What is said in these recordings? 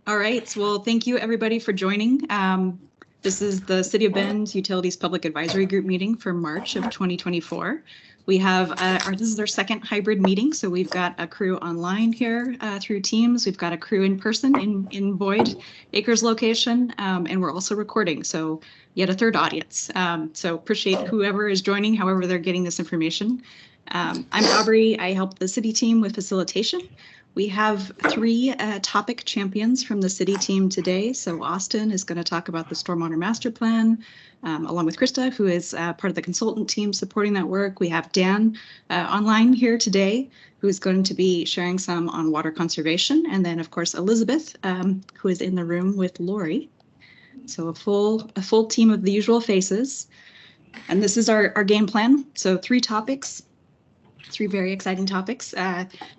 All right, well, thank you everybody for joining. This is the City of Bend Utilities Public Advisory Group meeting for March of 2024. We have this is our second hybrid meeting, so we've got a crew online here through Teams. We've got a crew in person in Boyd Acres location, and we're also recording, so yet a third audience. So appreciate whoever is joining, however they're getting this information. I'm Aubrey. I help the city team with facilitation. We have three topic champions from the city team today. So Austin is going to talk about the stormwater master plan, along with Krista, who is part of the consultant team supporting that work. We have Dan online here today, who is going to be sharing some on water conservation. And then, of course, Elizabeth, who is in the room with Lori. So a full team of the usual faces. And this is our game plan. So three topics. Three very exciting topics.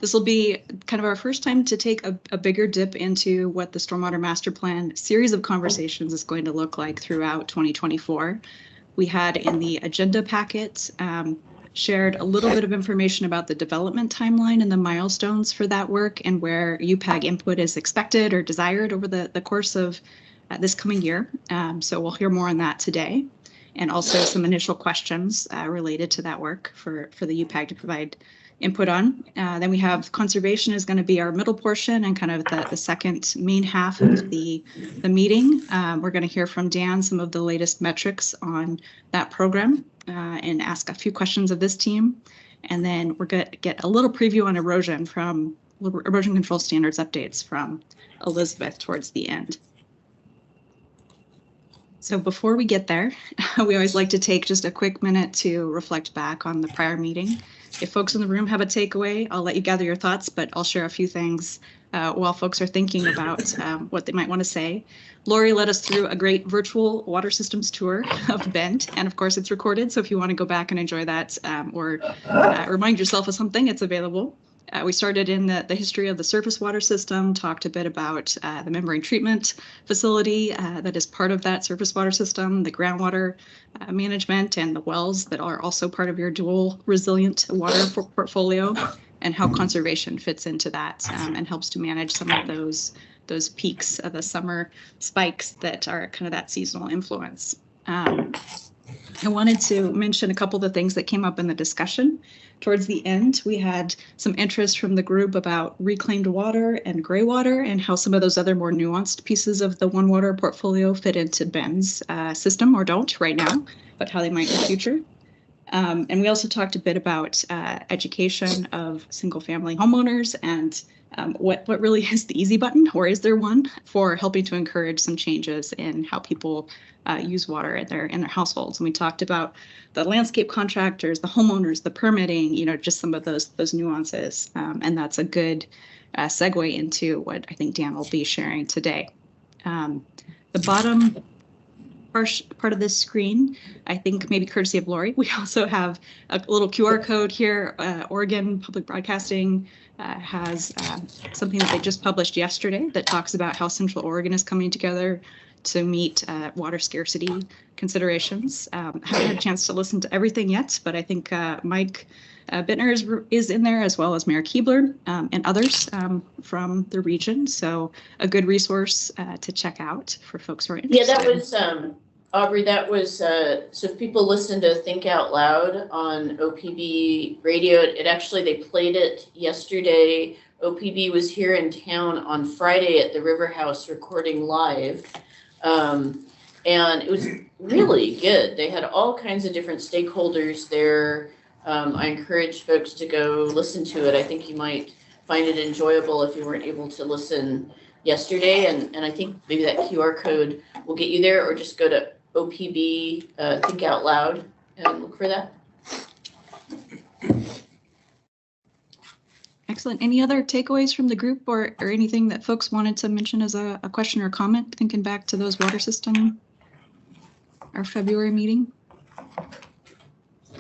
This will be kind of our first time to take a bigger dip into what the Stormwater Master Plan series of conversations is going to look like throughout 2024. We had in the agenda packet shared a little bit of information about the development timeline and the milestones for that work and where UPAG input is expected or desired over the course of this coming year. So we'll hear more on that today, and also some initial questions related to that work for the UPAG to provide input on. Then we have conservation is going to be our middle portion and kind of the second main half of the meeting. We're going to hear from Dan some of the latest metrics on that program and ask a few questions of this team. And then we're going to get a little preview on erosion from erosion control standards updates from Elizabeth towards the end. So before we get there, we always like to take just a quick minute to reflect back on the prior meeting. If folks in the room have a takeaway, I'll let you gather your thoughts, but I'll share a few things while folks are thinking about what they might want to say. Lori led us through a great virtual water systems tour of Bend, and of course it's recorded, so if you want to go back and enjoy that or remind yourself of something, it's available. We started in the history of the surface water system, talked a bit about the membrane treatment facility that is part of that surface water system, the groundwater management, and the wells that are also part of your dual resilient water portfolio, and how conservation fits into that and helps to manage some of those peaks of the summer spikes that are kind of that seasonal influence. I wanted to mention a couple of the things that came up in the discussion. Towards the end, we had some interest from the group about reclaimed water and gray water and how some of those other more nuanced pieces of the One Water portfolio fit into Bend's system, or don't right now, but how they might in the future. And we also talked a bit about education of single-family homeowners and what really is the easy button, or is there one, for helping to encourage some changes in how people use water in their households. And we talked about the landscape contractors, the homeowners, the permitting, just some of those nuances. And that's a good segue into what I think Dan will be sharing today. The bottom part of this screen, I think maybe courtesy of Lori, we also have a little QR code here. Oregon Public Broadcasting has something that they just published yesterday that talks about how Central Oregon is coming together to meet water scarcity considerations. Haven't had a chance to listen to everything yet, but I think Mike Bittner is in there, as well as Mayor Keebler and others from the region. So a good resource to check out for folks who are interested. Yeah, that was, Aubrey, that was, so if people listen to Think Out Loud on OPB radio, it actually, they played it yesterday. OPB was here in town on Friday at the River House recording live. And it was really good. They had all kinds of different stakeholders there. I encourage folks to go listen to it. I think you might find it enjoyable if you weren't able to listen yesterday. And I think maybe that QR code will get you there, or just go to OPB Think Out Loud and look for that. Excellent. Any other takeaways from the group or anything that folks wanted to mention as a question or comment, thinking back to those water system, our February meeting?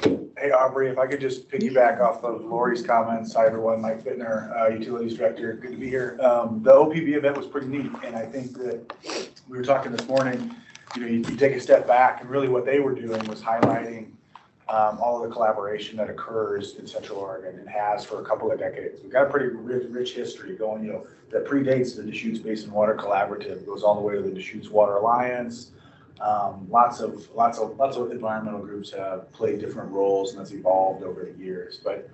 Hey, Aubrey, if I could just piggyback off of Lori's comments. Hi, everyone. Mike Bittner, Utilities Director. Good to be here. The OPB event was pretty neat, and I think that we were talking this morning, you take a step back, and really what they were doing was highlighting all of the collaboration that occurs in Central Oregon and has for a couple of decades. We've got a pretty rich history going, that predates the Deschutes Basin Water Collaborative, goes all the way to the Deschutes Water Alliance. Lots of environmental groups have played different roles, and that's evolved over the years. But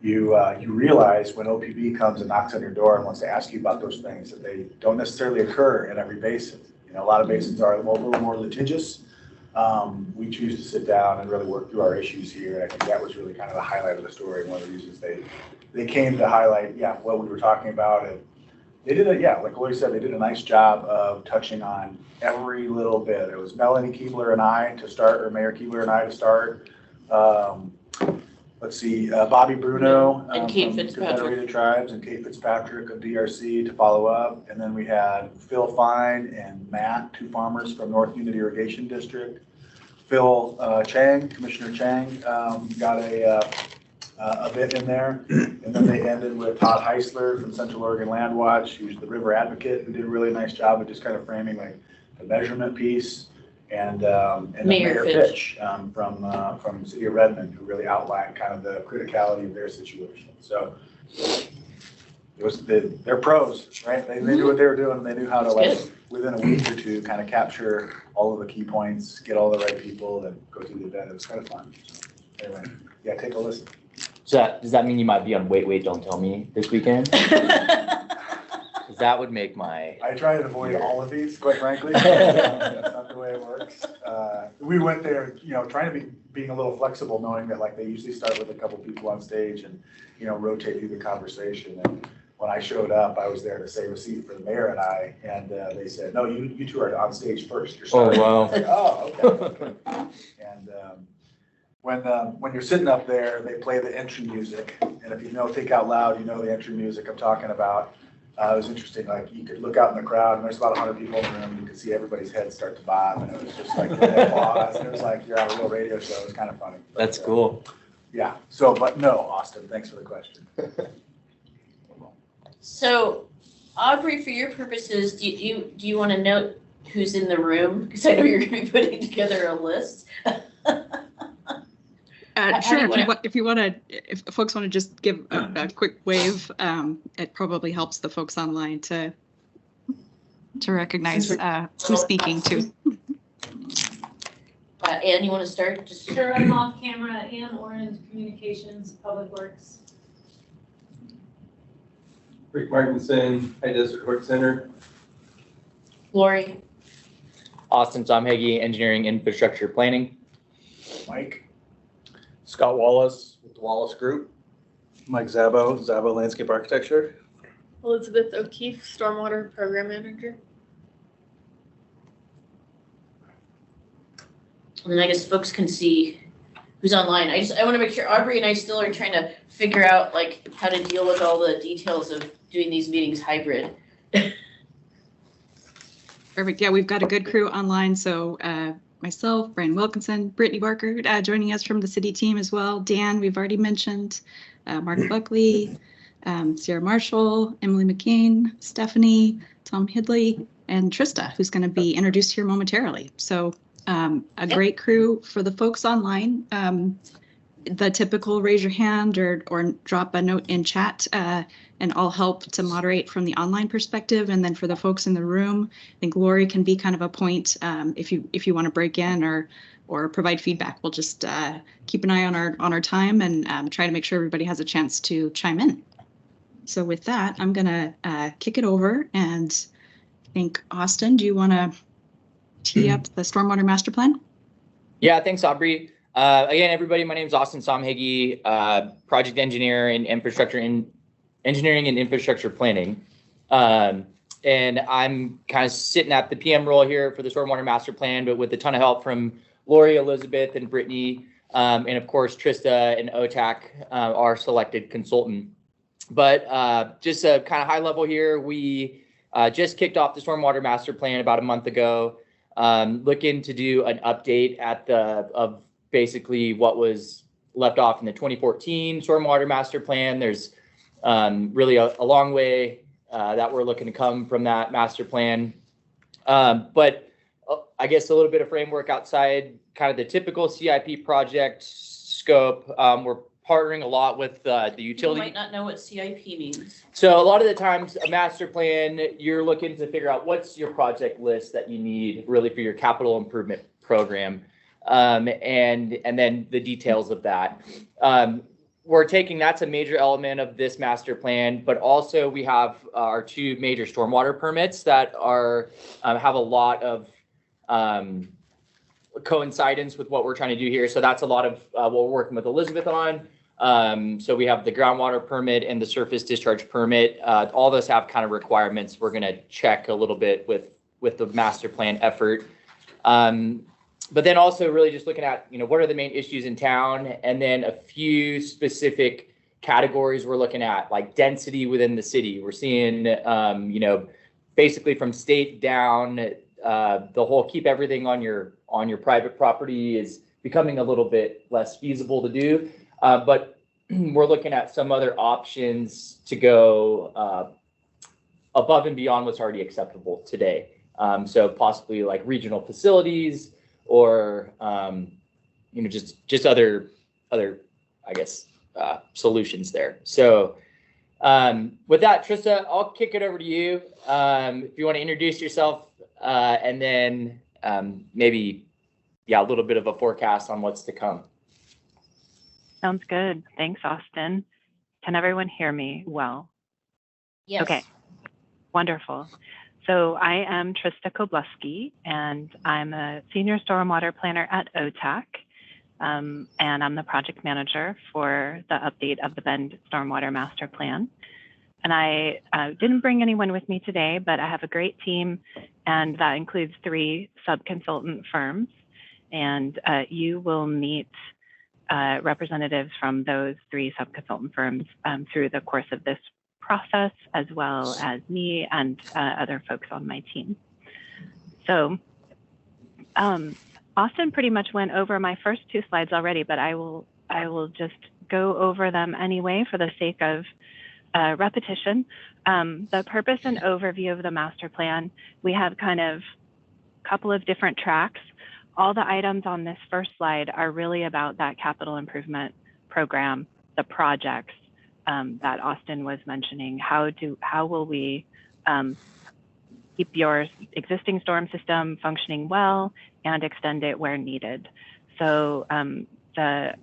you realize when OPB comes and knocks on your door and wants to ask you about those things, that they don't necessarily occur in every basin. A lot of basins are a little more litigious. We choose to sit down and really work through our issues here. And I think that was really kind of the highlight of the story. One of the reasons they came to highlight, what we were talking about. And they did like Lori said, they did a nice job of touching on every little bit. It was Melanie Keebler and I to start, or Mayor Keebler and I to start. Let's see, Bobby Bruno and Kate from Fitzpatrick. Confederated Tribes, and Kate Fitzpatrick of DRC to follow up. And then we had Phil Fine and Matt, 2 farmers from North Unit Irrigation District. Phil Chang, Commissioner Chang, got a bit in there. And then they ended with Todd Heisler from Central Oregon Land Watch, who's the river advocate, who did a really nice job of just kind of framing like the measurement piece. And Mayor Fitch from City of Redmond, who really outlined kind of the criticality of their situation. So it was they're pros, right? They knew what they were doing, and they knew how to, like, within a week or two, kind of capture all of the key points, get all the right people, and go through the event. It was kind of fun. So anyway, take a listen. So does that mean you might be on Wait, Don't Tell Me this weekend? Because that would make my... I try to avoid all of these, quite frankly. That's not the way it works. We went there, trying to being a little flexible, knowing that like they usually start with a couple people on stage and, rotate through the conversation. And when I showed up, I was there to save a seat for the mayor and I, and they said, no, you two are on stage first. You're starting. Oh, wow. Like, oh, okay. And when you're sitting up there, they play the entry music. And if you know Think Out Loud, you know the entry music I'm talking about. It was interesting, like you could look out in the crowd and there's about 100 people in the room. You could see everybody's head start to bob, and it was just like applause. And it was like you're on a real radio show. It was kind of funny. But, that's cool. Yeah. So, but no, Austin, thanks for the question. So, Aubrey, for your purposes, do you want to note who's in the room? Because I know you're going to be putting together a list. Sure. If folks want to just give a quick wave, it probably helps the folks online to recognize who's speaking to. Ann, you want to start? Sure, I'm off camera. Ann Orange, Communications, Public Works. Rick Martinson, High Desert Work Center. Lori. Austin Somheggie, Engineering Infrastructure Planning. Mike. Scott Wallace with the Wallace Group. Mike Zabo Landscape Architecture. Elizabeth O'Keefe, Stormwater Program Manager. And then I guess folks can see who's online. I want to make sure Aubrey and I still are trying to figure out like how to deal with all the details of doing these meetings hybrid. Perfect. Yeah, we've got a good crew online. So myself, Brian Wilkinson, Brittany Barker joining us from the city team as well. Dan, we've already mentioned, Mark Buckley, Sarah Marshall, Emily McCain, Stephanie, Tom Hidley, and Trista, who's going to be introduced here momentarily. So a great crew for the folks online. The typical raise your hand or drop a note in chat, and I'll help to moderate from the online perspective. And then for the folks in the room, I think Lori can be kind of a point if you want to break in or provide feedback. We'll just keep an eye on our time and try to make sure everybody has a chance to chime in. So with that, I'm gonna kick it over, and I think Austin, do you want to tee up the Stormwater Master Plan? Yeah, thanks, Aubrey. Again, everybody, my name is Austin Somheggie, project engineer in engineering and infrastructure planning. And I'm kind of sitting at the PM role here for the Stormwater Master Plan, but with a ton of help from Lori, Elizabeth, and Brittany, and of course, Trista and OTAC, our selected consultant. But just a kind of high level here, we just kicked off the Stormwater Master Plan about a month ago, looking to do an update of basically what was left off in the 2014 Stormwater Master Plan. There's really a long way that we're looking to come from that master plan. But I guess a little bit of framework outside kind of the typical CIP project. scope. We're partnering a lot with the People utility. might not know what CIP means. So a lot of the times, a master plan, you're looking to figure out what's your project list that you need really for your capital improvement program, and then the details of that. We're taking, that's a major element of this master plan, but also we have our 2 major stormwater permits that are have a lot of coincidence with what we're trying to do here. So that's a lot of what we're working with Elizabeth on. So we have the groundwater permit and the surface discharge permit. All those have kind of requirements we're going to check a little bit with the master plan effort. But then also really just looking at, what are the main issues in town, and then a few specific categories we're looking at, like density within the city. We're seeing, basically from state down, the whole keep everything on your private property is becoming a little bit less feasible to do. But we're looking at some other options to go above and beyond what's already acceptable today. So possibly like regional facilities, or just other I guess solutions there. So with that, Trista, I'll kick it over to you. If you want to introduce yourself, and then maybe a little bit of a forecast on what's to come. Sounds good. Thanks, Austin. Can everyone hear me well? Yes. Okay, wonderful. So I am Trista Kobleski, and I'm a senior stormwater planner at OTAC, and I'm the project manager for the update of the Bend Stormwater Master Plan. And I didn't bring anyone with me today, but I have a great team, and that includes 3 sub-consultant firms. And you will meet representatives from those 3 sub-consultant firms through the course of this process, as well as me and other folks on my team. So Austin pretty much went over my first 2 slides already, but I will just go over them anyway for the sake of repetition. The purpose and overview of the master plan, we have kind of a couple of different tracks. All the items on this first slide are really about that capital improvement program, the projects that Austin was mentioning. How will we keep your existing storm system functioning well and extend it where needed? So the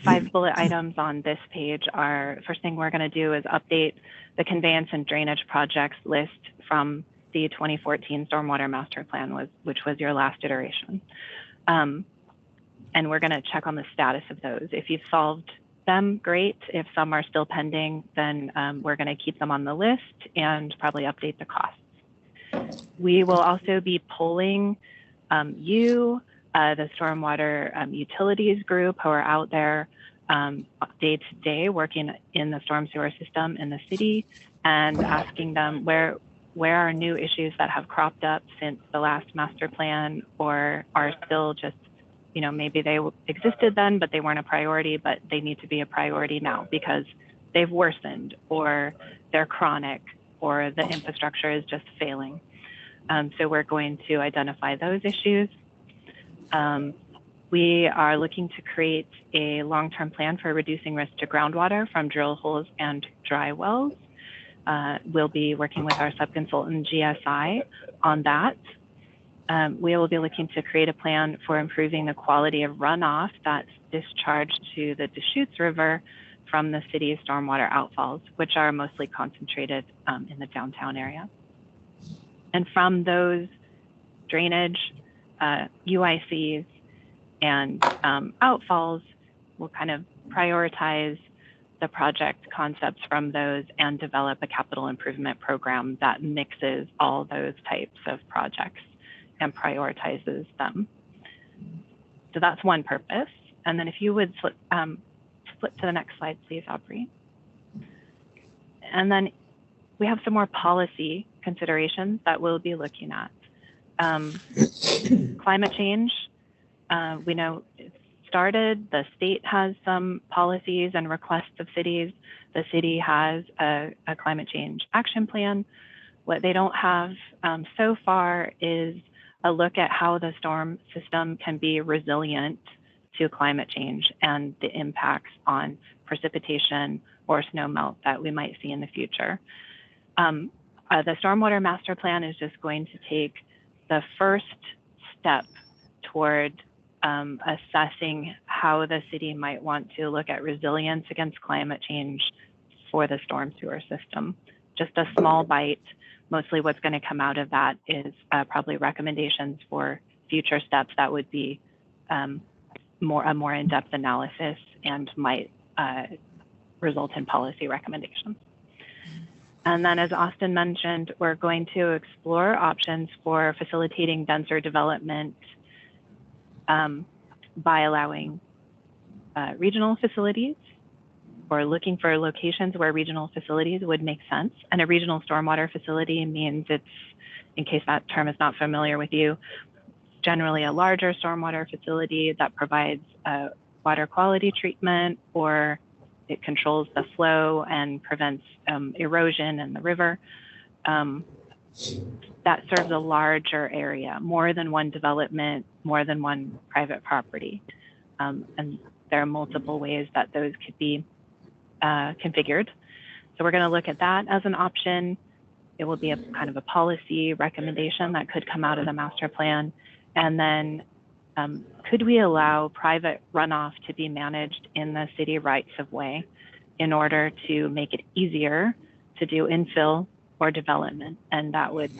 5 bullet items on this page are, first thing we're going to do is update the conveyance and drainage projects list from the 2014 Stormwater Master Plan, which was your last iteration. And we're going to check on the status of those. If you've solved them, great. If some are still pending, then we're going to keep them on the list and probably update the costs. We will also be polling the stormwater utilities group who are out there day to day working in the storm sewer system in the city, and asking them where are new issues that have cropped up since the last master plan, or are still just, maybe they existed then, but they weren't a priority, but they need to be a priority now because they've worsened, or they're chronic, or the infrastructure is just failing. So we're going to identify those issues. We are looking to create a long-term plan for reducing risk to groundwater from drill holes and dry wells. We'll be working with our sub-consultant GSI on that. We will be looking to create a plan for improving the quality of runoff that's discharged to the Deschutes River from the city's stormwater outfalls, which are mostly concentrated in the downtown area. And from those drainage, UICs, and outfalls, we'll kind of prioritize the project concepts from those and develop a capital improvement program that mixes all those types of projects and prioritizes them. So that's one purpose. And then if you would flip to the next slide, please, Aubrey. And then we have some more policy considerations that we'll be looking at. Climate change, we know it started. The state has some policies and requests of cities. The city has a climate change action plan. What they don't have so far is a look at how the storm system can be resilient to climate change and the impacts on precipitation or snow melt that we might see in the future. The Stormwater Master Plan is just going to take the first step toward assessing how the city might want to look at resilience against climate change for the storm sewer system. Just a small bite. Mostly what's going to come out of that is probably recommendations for future steps that would be a more in-depth analysis and might result in policy recommendations. And then, as Austin mentioned, we're going to explore options for facilitating denser development by allowing regional facilities, or looking for locations where regional facilities would make sense. And a regional stormwater facility means it's, in case that term is not familiar with you, generally a larger stormwater facility that provides water quality treatment, or it controls the flow and prevents erosion in the river. That serves a larger area, more than one development, more than one private property. And there are multiple ways that those could be configured. So we're going to look at that as an option. It will be a kind of a policy recommendation that could come out of the master plan. And then could we allow private runoff to be managed in the city rights of way in order to make it easier to do infill or development? And that would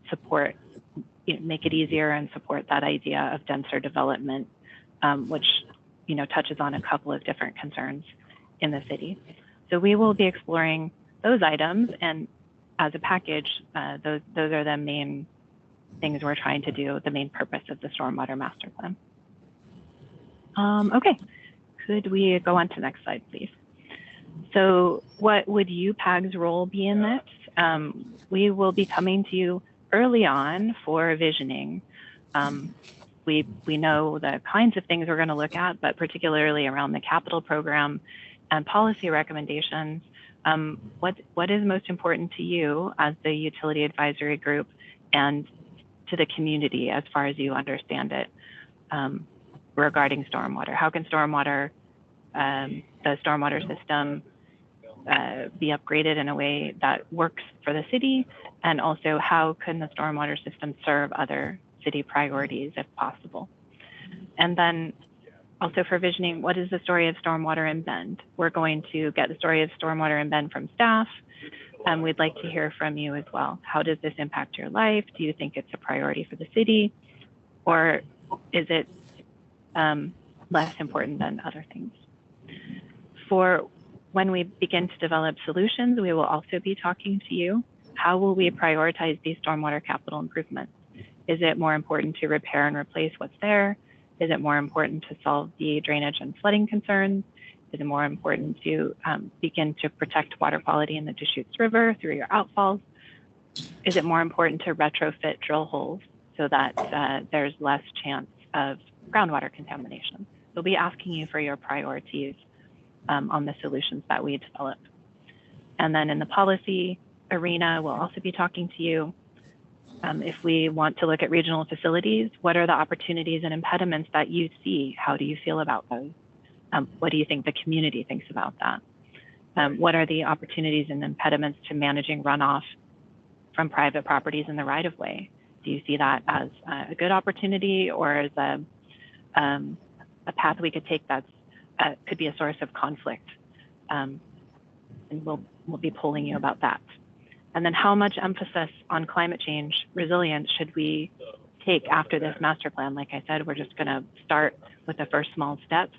support, make it easier and support that idea of denser development, which touches on a couple of different concerns in the city. So we will be exploring those items, and as a package, those are the main things we're trying to do, the main purpose of the Stormwater Master Plan. Okay, could we go on to the next slide, please? So what would UPAG's role be in this? We will be coming to you early on for visioning. We know the kinds of things we're going to look at, but particularly around the capital program and policy recommendations, what is most important to you as the utility advisory group and to the community as far as you understand it regarding stormwater? How can stormwater, the stormwater system be upgraded in a way that works for the city? And also, how can the stormwater system serve other city priorities if possible? And then also for visioning, what is the story of stormwater in Bend? We're going to get the story of stormwater in Bend from staff. We'd like to hear from you as well. How does this impact your life? Do you think it's a priority for the city? Or is it less important than other things? For when we begin to develop solutions, we will also be talking to you. How will we prioritize these stormwater capital improvements? Is it more important to repair and replace what's there? Is it more important to solve the drainage and flooding concerns? Is it more important to begin to protect water quality in the Deschutes River through your outfalls? Is it more important to retrofit drill holes so that there's less chance of groundwater contamination? We'll be asking you for your priorities on the solutions that we develop. And then in the policy arena, we'll also be talking to you. If we want to look at regional facilities, what are the opportunities and impediments that you see? How do you feel about those? What do you think the community thinks about that? What are the opportunities and impediments to managing runoff from private properties in the right-of-way? Do you see that as a good opportunity, or as a path we could take that's could be a source of conflict? And we'll be polling you about that. And then how much emphasis on climate change resilience should we take after this master plan? Like I said, we're just going to start with the first small steps.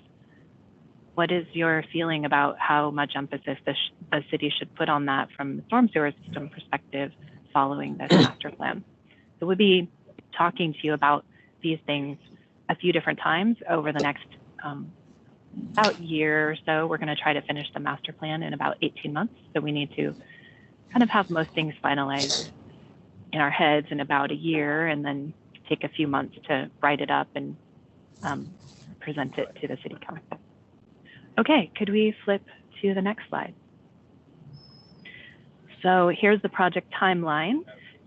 What is your feeling about how much emphasis the city should put on that from the storm sewer system perspective following this master plan? So we'll be talking to you about these things a few different times over the next about year or so. We're going to try to finish the master plan in about 18 months. So we need to kind of have most things finalized in our heads in about a year, and then take a few months to write it up and present it to the city council. Okay, could we flip to the next slide? So here's the project timeline.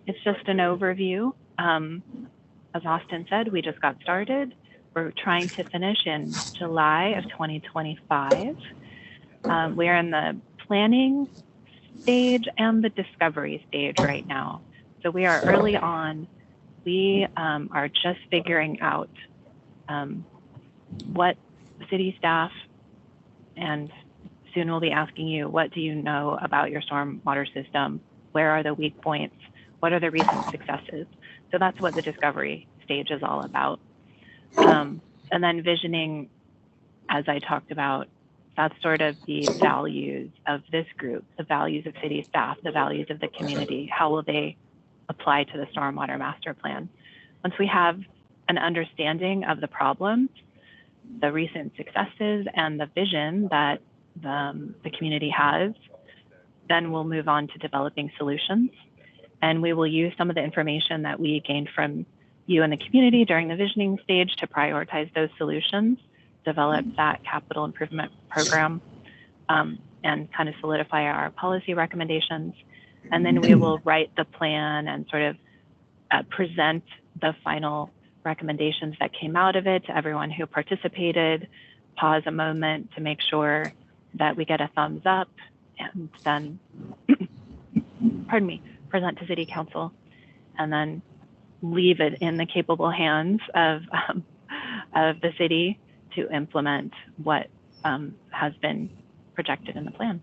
It's just an overview. As Austin said, we just got started. we're trying to finish in July of 2025. We are in the planning stage and the discovery stage right now. So we are early on. We are just figuring out what city staff, and soon we'll be asking you, what do you know about your stormwater system? Where are the weak points? What are the recent successes? So that's what the discovery stage is all about. And then visioning, as I talked about, that's sort of the values of this group, the values of city staff, the values of the community. How will they apply to the stormwater master plan? Once we have an understanding of the problems, the recent successes, and the vision that the community has, then we'll move on to developing solutions. And we will use some of the information that we gained from you and the community during the visioning stage to prioritize those solutions, develop that capital improvement program, and kind of solidify our policy recommendations. And then we will write the plan and sort of present the final recommendations that came out of it to everyone who participated, pause a moment to make sure that we get a thumbs up, and then, pardon me, present to City Council, and then leave it in the capable hands of the city to implement what has been projected in the plan.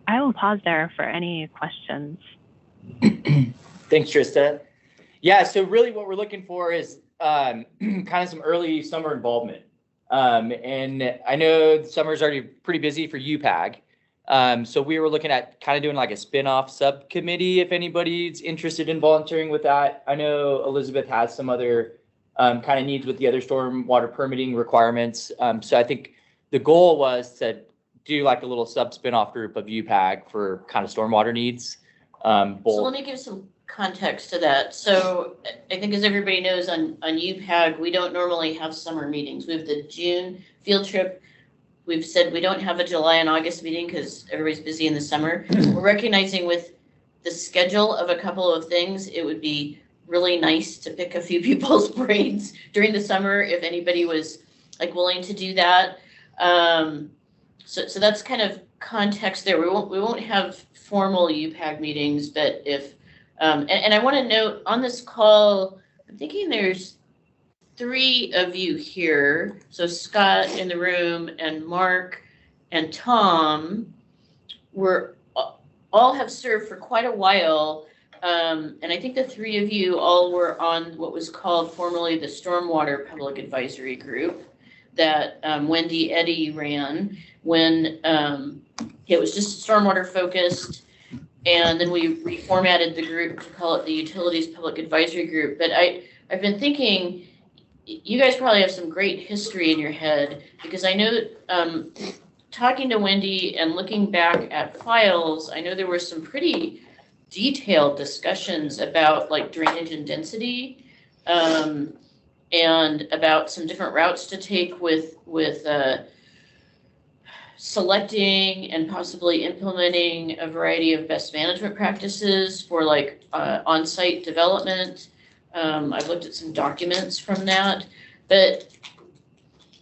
I will pause there for any questions. Thanks, Trista. Yeah, so really what we're looking for is kind of some early summer involvement. And I know the summer's already pretty busy for UPAG. So we were looking at kind of doing like a spin-off subcommittee if anybody's interested in volunteering with that. I know Elizabeth has some other kind of needs with the other stormwater permitting requirements. So I think the goal was to do like a little spin-off group of UPAG for kind of stormwater needs. So let me give some context to that. So I think, as everybody knows, on UPAG, we don't normally have summer meetings. We have the June field trip. We've said we don't have a July and August meeting because everybody's busy in the summer. We're recognizing with the schedule of a couple of things, it would be really nice to pick a few people's brains during the summer if anybody was like willing to do that. So that's kind of context there. We won't have formal UPAG meetings, but if and I want to note on this call, I'm thinking there's 3 of you here. So Scott in the room and Mark and Tom all have served for quite a while. And I think the 3 of you all were on what was called formerly the Stormwater Public Advisory Group that Wendy Eddy ran when it was just stormwater focused. And then we reformatted the group to call it the Utilities Public Advisory Group. But I've been thinking, you guys probably have some great history in your head, because I know that talking to Wendy and looking back at files, I know there were some pretty detailed discussions about like drainage and density, and about some different routes to take with selecting and possibly implementing a variety of best management practices for like on-site development. I've looked at some documents from that, but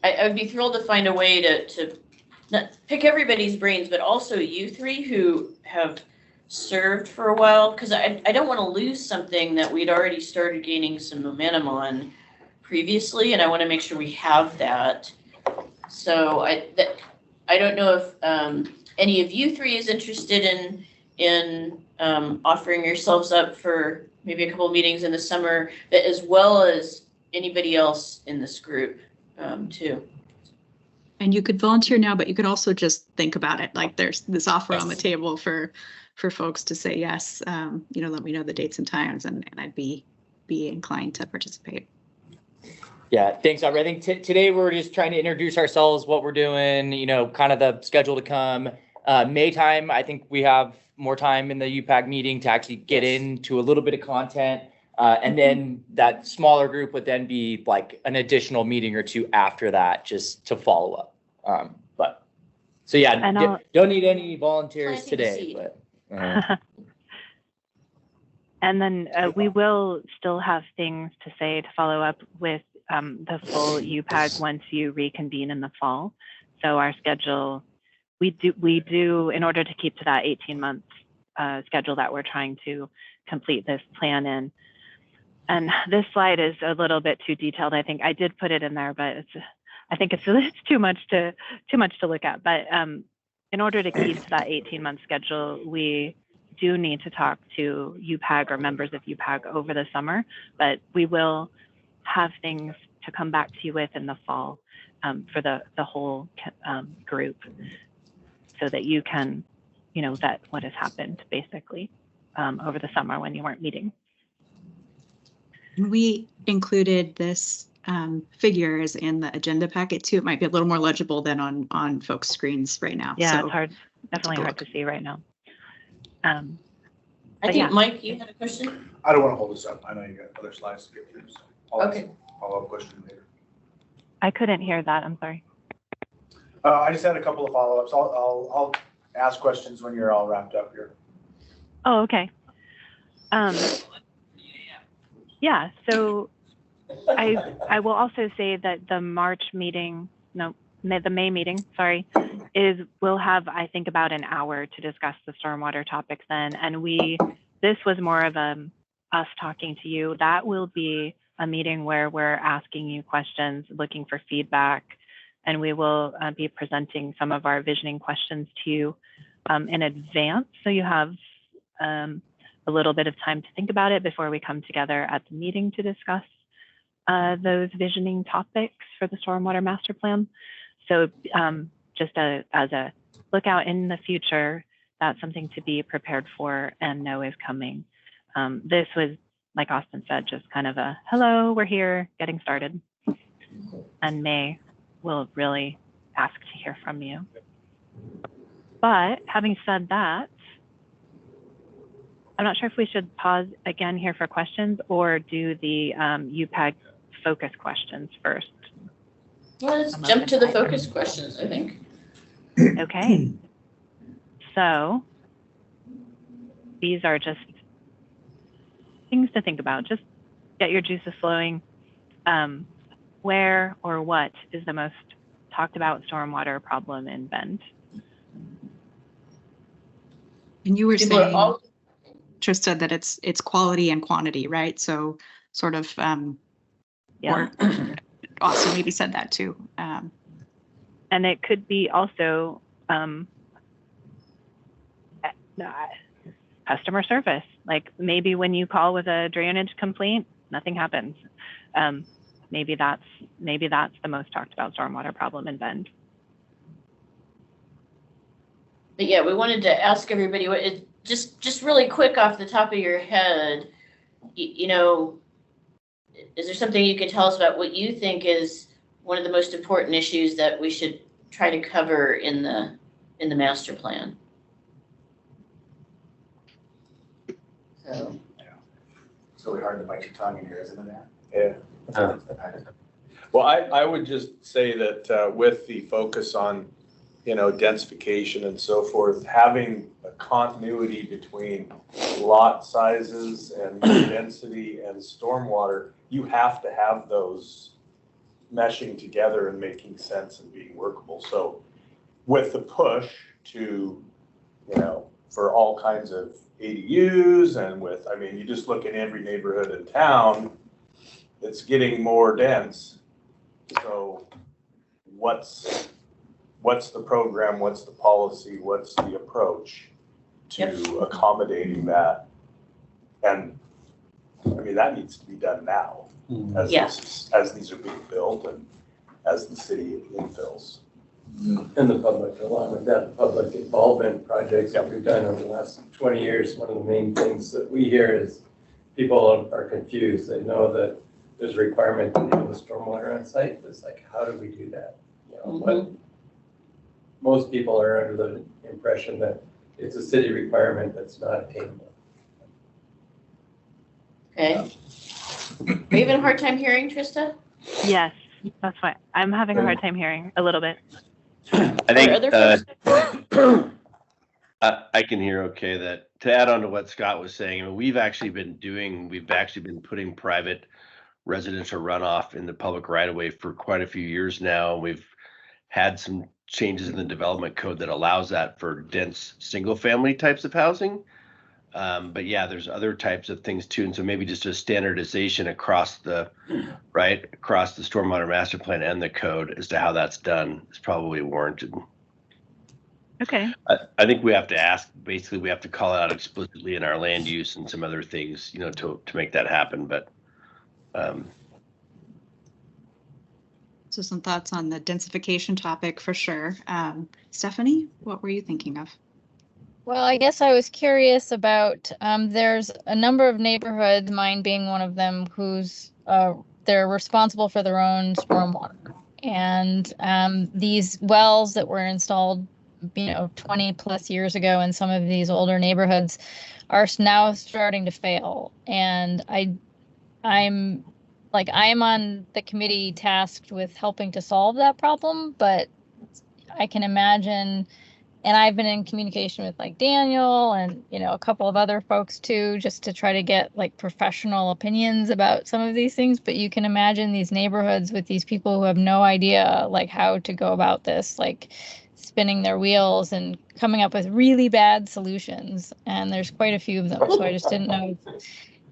I would be thrilled to find a way to not pick everybody's brains, but also you 3 who have served for a while, because I don't want to lose something that we'd already started gaining some momentum on previously, and I want to make sure we have that. So I don't know if any of you 3 is interested in offering yourselves up for maybe a couple of meetings in the summer, but as well as anybody else in this group too. And you could volunteer now, but you could also just think about it. Like there's this offer on the table for folks to say yes. Let me know the dates and times, and I'd be inclined to participate. Yeah, thanks, Aubrey. I think today we're just trying to introduce ourselves, what we're doing, kind of the schedule to come. May time, I think we have more time in the UPAG meeting to actually get into a little bit of content. And then that smaller group would then be like an additional meeting or 2 after that, just to follow up. So yeah, don't need any volunteers today. But And then we will still have things to say to follow up with the full UPAG once you reconvene in the fall. So our schedule, we do in order to keep to that 18-month schedule that we're trying to complete this plan in. And this slide is a little bit too detailed. I think I did put it in there, but I think it's too much to look at. But in order to keep to that 18-month schedule, we do need to talk to UPAG or members of UPAG over the summer, but we will have things to come back to you with in the fall for the whole group, so that you can, vet what has happened basically over the summer when you weren't meeting. We included this figures in the agenda packet too. It might be a little more legible than on folks' screens right now. Yeah, so it's hard, definitely hard to see right now. I think, yeah. Mike, you had a question? I don't want to hold this up. I know you got other slides to get through, so I'll ask Okay. a follow-up question later. I couldn't hear that, I'm sorry. I just had a couple of follow-ups. I'll ask questions when you're all wrapped up here. Oh, okay. Yeah, so I will also say that the March meeting, the May meeting, sorry, we'll have, I think, about an hour to discuss the stormwater topics then. And this was more of us talking to you. That will be a meeting where we're asking you questions, looking for feedback, and we will be presenting some of our visioning questions to you in advance. So you have a little bit of time to think about it before we come together at the meeting to discuss those visioning topics for the stormwater master plan. So just as a lookout in the future, that's something to be prepared for and know is coming. This was, like Austin said, just kind of a hello, we're here, getting started. And May will really ask to hear from you. But having said that, I'm not sure if we should pause again here for questions or do the UPAG focus questions first. Well, let's jump to the focus questions, I think. Okay. So these are just things to think about. Just get your juices flowing. Where or what is the most talked about stormwater problem in Bend? And you were People are saying, all- Trista, that it's quality and quantity, right? So sort of, Yeah. or Austin maybe said that too. And it could be also customer service. Like maybe when you call with a drainage complaint, nothing happens. Maybe that's the most talked about stormwater problem in Bend. But yeah, we wanted to ask everybody just really quick off the top of your head, is there something you could tell us about what you think is one of the most important issues that we should try to cover in the master plan? So. Yeah. It's really hard to bite your tongue in here, isn't it? Yeah. Well, I would just say that with the focus on, densification and so forth, having a continuity between lot sizes and density and stormwater, you have to have those meshing together and making sense and being workable. So with the push to, for all kinds of ADUs and you just look in every neighborhood in town, it's getting more dense. So what's the program, what's the policy, what's the approach to accommodating that? And that needs to be done now as these are being built and as the city infills. And the public, along with that, the public involvement projects that we've done over the last 20 years, one of the main things that we hear is people are confused. They know that there's a requirement to deal with stormwater on site. It's like, how do we do that? But most people are under the impression that it's a city requirement that's not attainable. Okay. Are you having a hard time hearing, Trista? Yes, that's fine. I'm having a hard time hearing a little bit. I think I can hear okay. That to add on to what Scott was saying, I mean, we've actually been putting private residential runoff in the public right of way for quite a few years now. We've had some changes in the development code that allows that for dense single family types of housing. But yeah, there's other types of things too. And so maybe just a standardization across the stormwater master plan and the code as to how that's done is probably warranted. Okay. I think we have to ask, basically we have to call it out explicitly in our land use and some other things, you know, to make that happen. But so some thoughts on the densification topic for sure. Stephanie, what were you thinking of? Well, I guess I was curious about, there's a number of neighborhoods, mine being one of them, who's they're responsible for their own stormwater. And these wells that were installed, 20 plus years ago in some of these older neighborhoods are now starting to fail. And I'm on the committee tasked with helping to solve that problem, but I can imagine, and I've been in communication with like Daniel and, a couple of other folks too, just to try to get like professional opinions about some of these things. But you can imagine these neighborhoods with these people who have no idea like how to go about this, like spinning their wheels and coming up with really bad solutions. And there's quite a few of them. So I just didn't know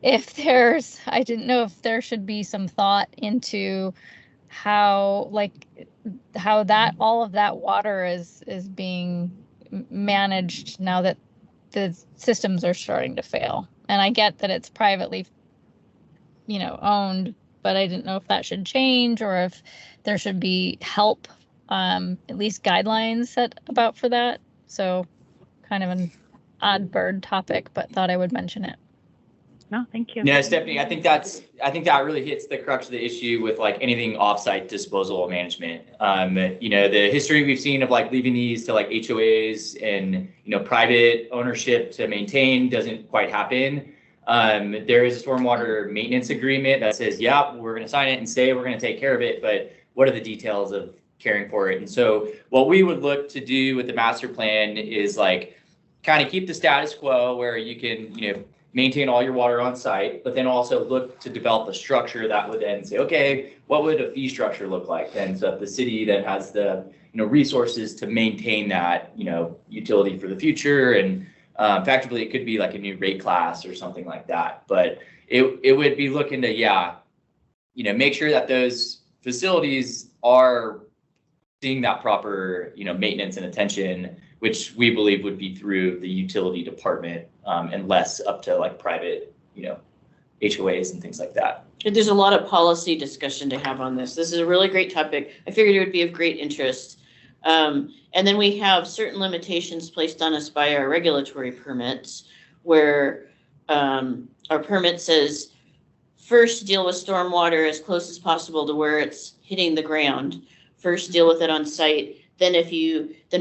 if there should be some thought into how that all of that water is being managed now that the systems are starting to fail. And I get that it's privately owned, but I didn't know if that should change or if there should be help, at least guidelines set about for that. So kind of an odd bird topic, but thought I would mention it. No, thank you. Yeah, Stephanie, I think that really hits the crux of the issue with like anything offsite disposal management. The history we've seen of like leaving these to like HOAs and, private ownership to maintain doesn't quite happen. There is a stormwater maintenance agreement that says, yeah, we're going to sign it and say we're going to take care of it, but what are the details of caring for it? And so what we would look to do with the master plan is like kind of keep the status quo where you can, maintain all your water on site, but then also look to develop a structure that would then say, okay, what would a fee structure look like then? So if the city then has the resources to maintain that utility for the future, and effectively it could be like a new rate class or something like that. But it would be looking to make sure that those facilities are seeing that proper maintenance and attention, which we believe would be through the utility department, and less up to like private, HOAs and things like that. There's a lot of policy discussion to have on this. This is a really great topic. I figured it would be of great interest. And then we have certain limitations placed on us by our regulatory permits, where our permit says, first deal with stormwater as close as possible to where it's hitting the ground. First deal with it on site. Then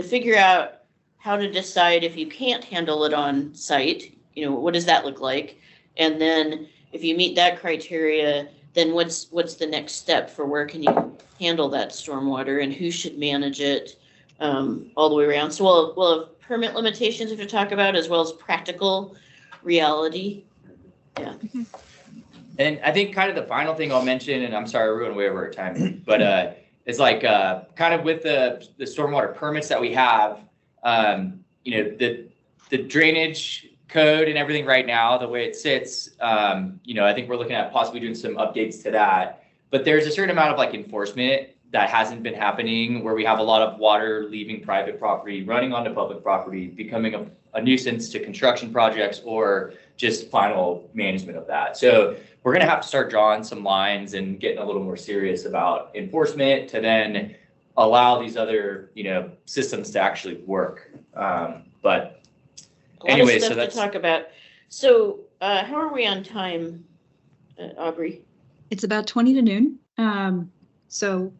figure out how to decide if you can't handle it on site, what does that look like? And then if you meet that criteria, then what's the next step for where can you handle that stormwater and who should manage it all the way around? So we'll have permit limitations to talk about as well as practical reality. Yeah. And I think kind of the final thing I'll mention, and I'm sorry, we're going way over our time, but it's like kind of with the stormwater permits that we have, the drainage code and everything right now, the way it sits, I think we're looking at possibly doing some updates to that. But there's a certain amount of like enforcement that hasn't been happening, where we have a lot of water leaving private property, running onto public property, becoming a nuisance to construction projects or just final management of that. So we're going to have to start drawing some lines and getting a little more serious about enforcement to then allow these other, systems to actually work. But anyway, so that's to talk about. So how are we on time, Aubrey? It's about 20 to noon. So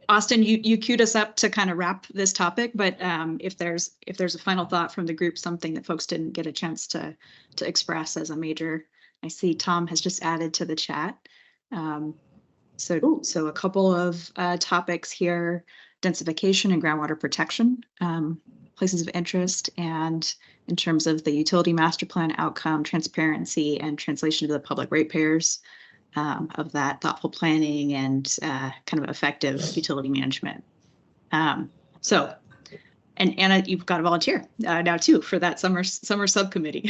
Austin, you queued us up to kind of wrap this topic, but if there's a final thought from the group, something that folks didn't get a chance to express as a major, I see Tom has just added to the chat. So a couple of topics here: densification and groundwater protection. places of interest, and in terms of the utility master plan outcome, transparency, and translation to the public ratepayers of that thoughtful planning and kind of effective utility management. So, and Anna, you've got a volunteer now too for that summer subcommittee.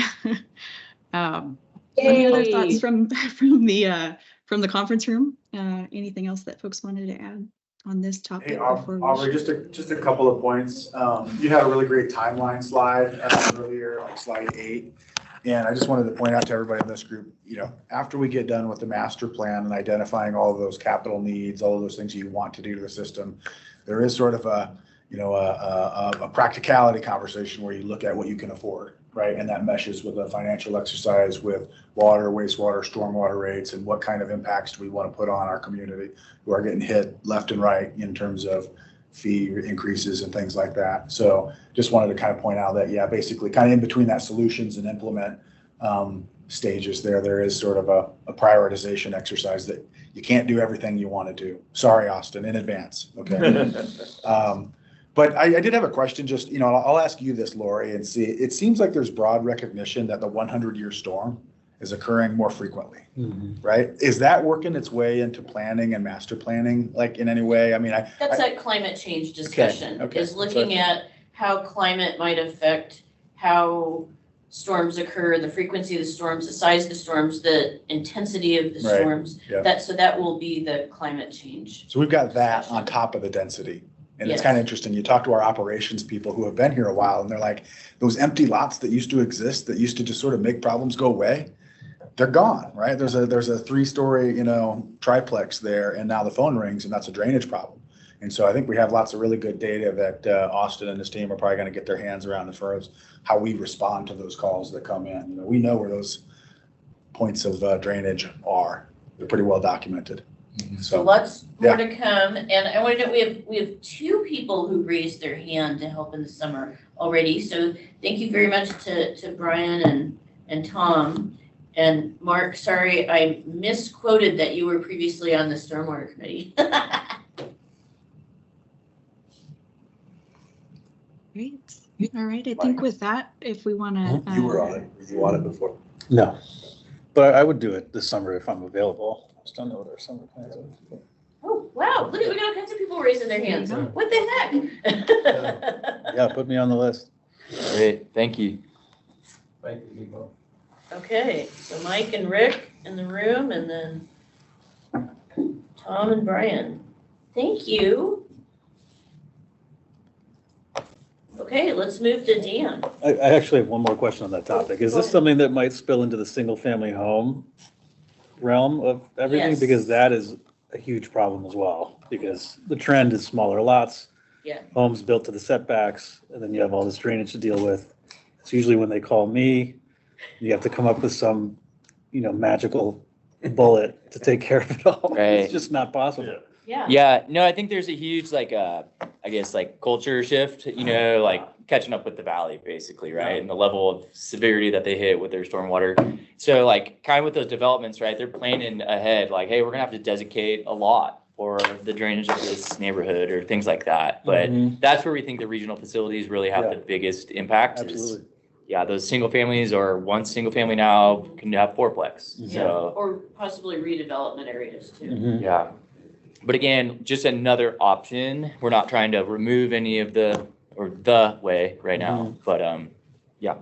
Any other thoughts from the conference room? Anything else that folks wanted to add on this topic? Hey, Aubrey, just a couple of points. You had a really great timeline slide earlier, like slide 8. And I just wanted to point out to everybody in this group, after we get done with the master plan and identifying all of those capital needs, all of those things you want to do to the system, there is sort of a practicality conversation where you look at what you can afford, right? And that meshes with a financial exercise with water, wastewater, stormwater rates, and what kind of impacts do we want to put on our community who are getting hit left and right in terms of fee increases and things like that. So just wanted to kind of point out that, yeah, basically kind of in between that solutions and implement stages there is sort of a prioritization exercise that you can't do everything you want to do. Sorry, Austin, in advance. Okay. But I did have a question, just, I'll ask you this, Lori, and see, it seems like there's broad recognition that the 100-year storm is occurring more frequently, right? Is that working its way into planning and master planning, like in any way? I mean, that's that climate change discussion, is looking at how climate might affect how storms occur, the frequency of the storms, the size of the storms, the intensity of the storms. Yeah. So that will be the climate change. So we've got that on top of the density. And it's kind of interesting. You talk to our operations people who have been here a while, and they're like, those empty lots that used to exist, that used to just sort of make problems go away, they're gone, right? There's a 3-story, triplex there, and now the phone rings, and that's a drainage problem. And so I think we have lots of really good data that Austin and his team are probably going to get their hands around as far as how we respond to those calls that come in. We know where those points of drainage are. They're pretty well documented. So lots more to come, and I want to know we have 2 people who raised their hand to help in the summer already. So thank you very much to Brian and Tom and Mark. Sorry, I misquoted that you were previously on the stormwater committee. Great. All right. I think with that, if we want to, you were on it. Were you on it before? No, but I would do it this summer if I'm available. Just don't know what our summer plans are. Oh, wow. Look, we got all kinds of people raising their hands. What the heck? Yeah, put me on the list. Great. Thank you. Thank you, Nico. Okay, so Mike and Rick in the room, and then Tom and Brian. Thank you. Okay, let's move to Dan. I actually have one more question on that topic. Is this something that might spill into the single family home realm of everything? Yes. Because that is a huge problem as well, because the trend is smaller lots, homes built to the setbacks, and then you have all this drainage to deal with. It's usually when they call me, you have to come up with some, magical bullet to take care of it all. Right. It's just not possible. Yeah. No, I think there's a huge, culture shift, catching up with the valley, basically, right? And the level of severity that they hit with their stormwater. So, kind of with those developments, right, they're planning ahead, hey, we're going to have to desiccate a lot for the drainage of this neighborhood or things like that. But that's where we think the regional facilities really have the biggest impact. Absolutely. Those single families, or one single family now can have fourplex. So, or possibly redevelopment areas too. Yeah. But again, just another option. We're not trying to remove any of the way right now, but yeah.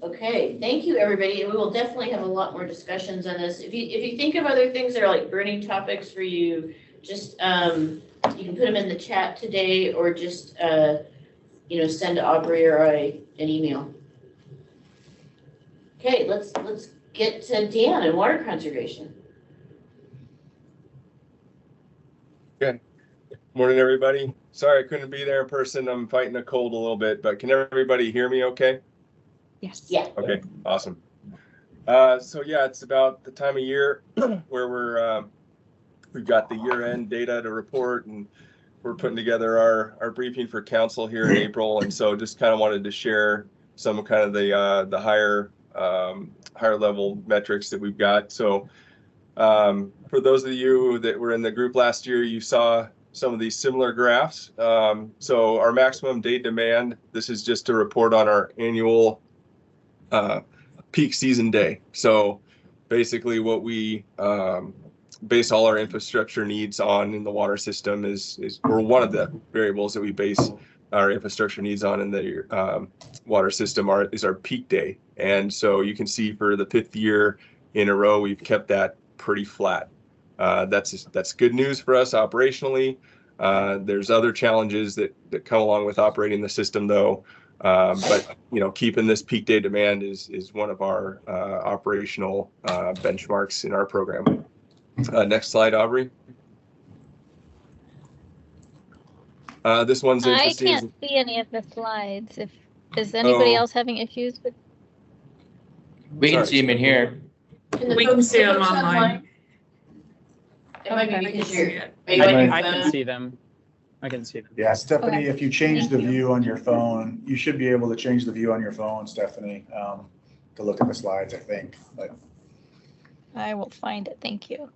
Okay, thank you, everybody, and we will definitely have a lot more discussions on this. If you think of other things that are burning topics for you, just you can put them in the chat today, or just send Aubrey or I an email. Okay, let's get to Dan and water conservation. Good morning, everybody. Sorry I couldn't be there in person. I'm fighting a cold a little bit, but can everybody hear me okay? Yes. Yeah. Okay, awesome. So yeah, it's about the time of year where we've got the year-end data to report, and we're putting together our briefing for council here in April. And so just kind of wanted to share some kind of the higher level metrics that we've got. So for those of you that were in the group last year, you saw some of these similar graphs. So our maximum day demand, this is just a report on our annual peak season day. So basically what we base all our infrastructure needs on in the water system is or one of the variables that we base our infrastructure needs on in the water system is our peak day. And so you can see for the 5th year in a row, we've kept that pretty flat. That's good news for us operationally. There's other challenges that come along with operating the system though. But keeping this peak day demand is one of our operational benchmarks in our program. Next slide, Aubrey. This one's I interesting. can't see any of the slides. Is anybody else having issues with? We can see them in here. We can see them online. It might be because you're. I can see them. I can see them. Yeah, Stephanie, Okay. if you change Thank the you. view on your phone, you should be able to change the view on your phone, Stephanie, to look at the slides, I think. But I will find it. Thank you.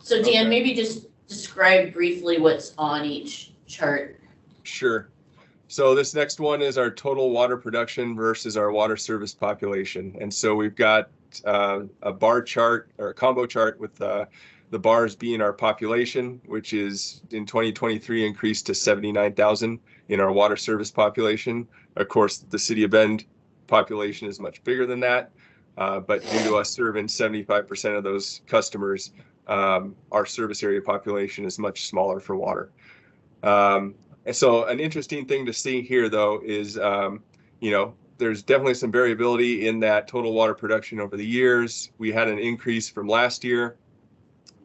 So Dan, Okay. maybe just describe briefly what's on each chart. Sure. So this next one is our total water production versus our water service population. And so we've got a bar chart or a combo chart with the bars being our population, which is in 2023 increased to 79,000 in our water service population. Of course, the City of Bend population is much bigger than that. But due to us serving 75% of those customers, our service area population is much smaller for water. And so an interesting thing to see here, though, is, there's definitely some variability in that total water production over the years. We had an increase from last year,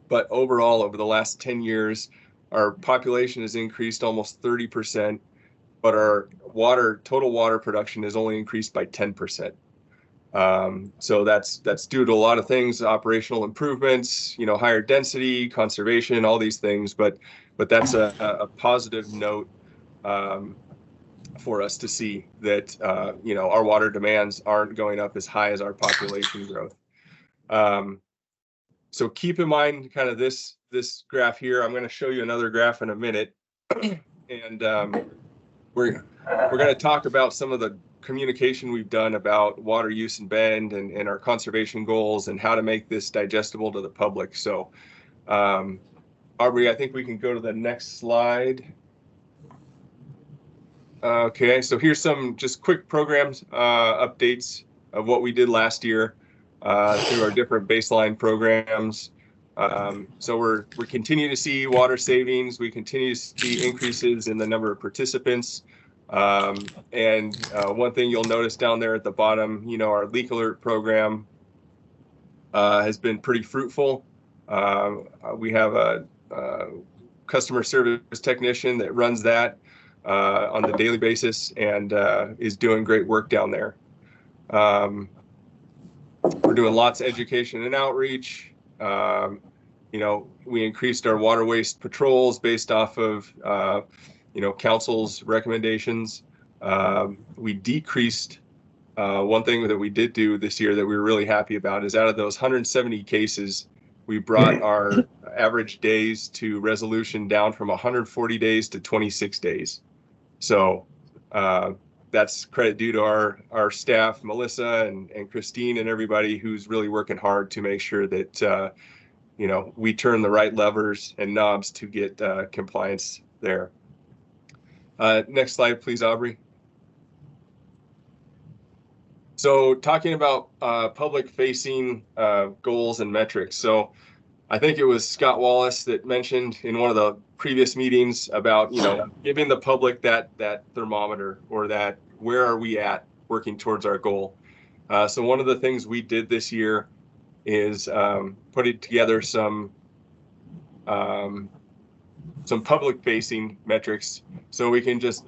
but overall, over the last 10 years, our population has increased almost 30%, but our total water production has only increased by 10%. So that's due to a lot of things, operational improvements, higher density, conservation, all these things, but that's a positive note for us to see that our water demands aren't going up as high as our population growth. So keep in mind kind of this graph here. I'm going to show you another graph in a minute, and we're going to talk about some of the communication we've done about water use in Bend and our conservation goals and how to make this digestible to the public. So Aubrey, I think we can go to the next slide. Okay, so here's some just quick programs updates of what we did last year through our different baseline programs. So we're continuing to see water savings. We continue to see increases in the number of participants. And one thing you'll notice down there at the bottom, our leak alert program has been pretty fruitful. We have a customer service technician that runs that on the daily basis and is doing great work down there. We're doing lots of education and outreach. We increased our water waste patrols based off of council's recommendations. We decreased one thing that we did do this year that we were really happy about is out of those 170 cases, we brought our average days to resolution down from 140 days to 26 days. So that's credit due to our staff, Melissa and Christine and everybody who's really working hard to make sure that we turn the right levers and knobs to get compliance there. Next slide, please, Aubrey. So talking about public-facing goals and metrics. So I think it was Scott Wallace that mentioned in one of the previous meetings about, giving the public that thermometer or that where are we at working towards our goal. So one of the things we did this year is putting together some public-facing metrics so we can just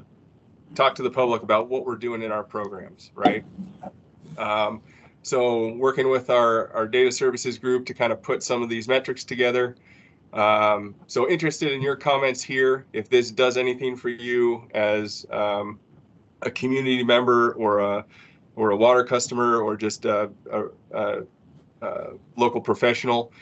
talk to the public about what we're doing in our programs, right? So working with our data services group to kind of put some of these metrics together. So interested in your comments here, if this does anything for you as a community member or a water customer or just a local professional.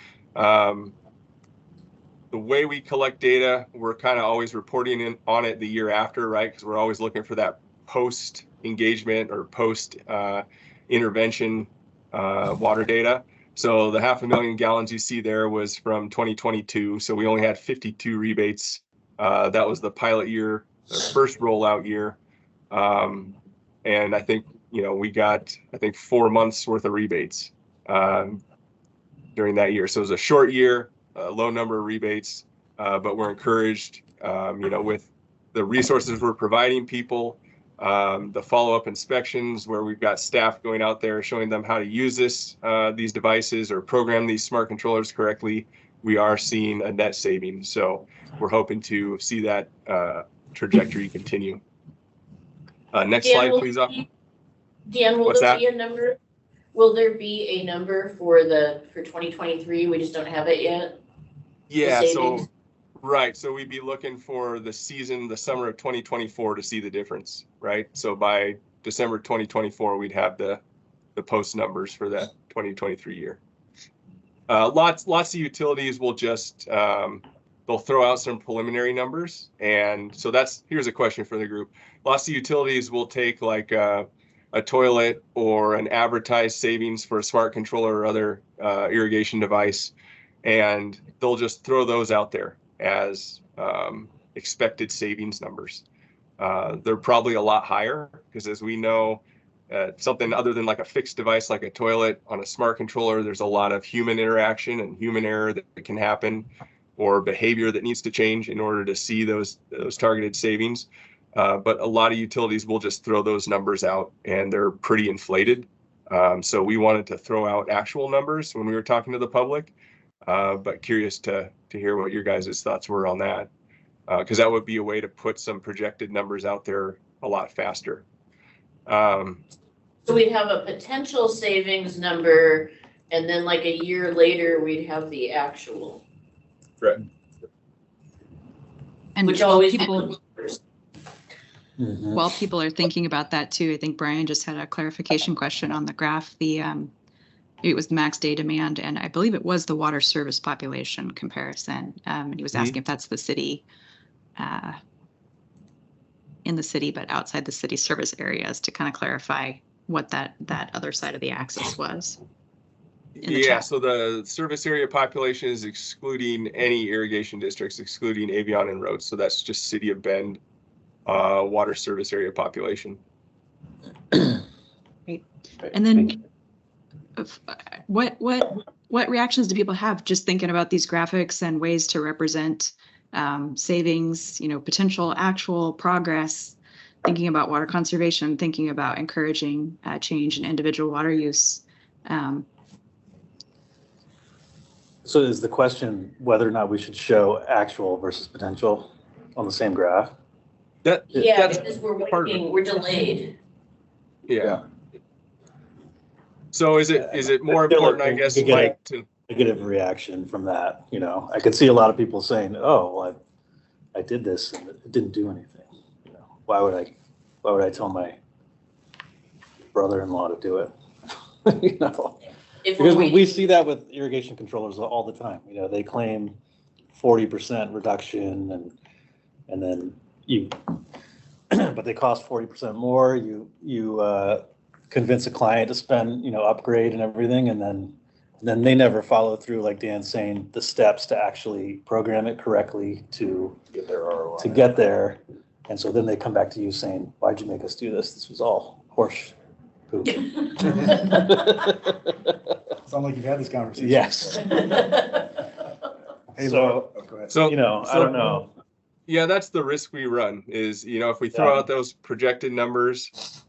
the way we collect data, we're kind of always reporting in on it the year after, right? Because we're always looking for that post engagement or post intervention water data. So the 500,000 gallons you see there was from 2022. So we only had 52 rebates. That was the pilot year, the first rollout year. And I think, we got, 4 months worth of rebates during that year. So it was a short year, a low number of rebates, but we're encouraged, with the resources we're providing people, the follow-up inspections where we've got staff going out there showing them how to use these devices or program these smart controllers correctly. We are seeing a net savings. So we're hoping to see that trajectory continue. Next slide, please. Dan, will there be a number? Will there be a number for 2023? We just don't have it yet. Yeah. So right. So we'd be looking for the summer of 2024 to see the difference, right? So by December 2024, we'd have the post numbers for that 2023 year. Lots of utilities will just, they'll throw out some preliminary numbers. And so here's a question for the group. Lots of utilities will take like a toilet or an advertised savings for a smart controller or other irrigation device, and they'll just throw those out there as expected savings numbers. They're probably a lot higher because, as we know, something other than like a fixed device like a toilet on a smart controller, there's a lot of human interaction and human error that can happen, or behavior that needs to change in order to see those targeted savings. But a lot of utilities will just throw those numbers out, and they're pretty inflated. So we wanted to throw out actual numbers when we were talking to the public, but curious to hear what your guys' thoughts were on that, because that would be a way to put some projected numbers out there a lot faster. So we'd have a potential savings number, and then like a year later, we'd have the actual. Right. And which always while people are thinking about that too, I think Brian just had a clarification question on the graph. It was the max day demand, and I believe it was the water service population comparison. And he was asking if that's the city, in the city, but outside the city service areas, to kind of clarify what that other side of the axis was. Yeah, so the service area population is excluding any irrigation districts, excluding Avion and Rhodes. So that's just City of Bend water service area population. Great. And then what reactions do people have just thinking about these graphics and ways to represent savings, potential actual progress, thinking about water conservation, thinking about encouraging change in individual water use? So is the question whether or not we should show actual versus potential on the same graph? Yeah, because we're waiting, we're delayed. Yeah. So is it more important, I guess, Mike, to negative reaction from that? I could see a lot of people saying, "Oh, well, I did this and it didn't do anything." Why would I tell my brother-in-law to do it? Because we see that with irrigation controllers all the time. They claim 40% reduction, and then but they cost 40% more. You convince a client to spend, upgrade and everything, and then they never follow through, like Dan's saying, the steps to actually program it correctly to Get their ROI. to get there. And so then they come back to you saying, "Why'd you make us do this? This was all horse poop." Sound like you've had this conversation. Yes. Hey, So- Laura. Oh, go ahead. so I don't know. Yeah, that's the risk we run is, if we throw out those projected numbers,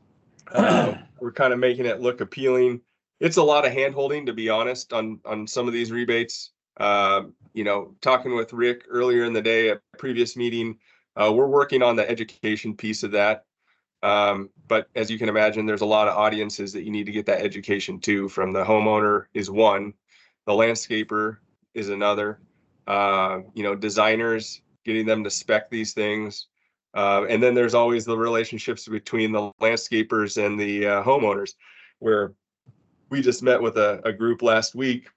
we're kind of making it look appealing. It's a lot of hand holding, to be honest, on some of these rebates. Talking with Rick earlier in the day at a previous meeting, we're working on the education piece of that. But as you can imagine, there's a lot of audiences that you need to get that education to. From the homeowner is one, the landscaper is another, designers, getting them to spec these things. And then there's always the relationships between the landscapers and the homeowners, where we just met with a group last week,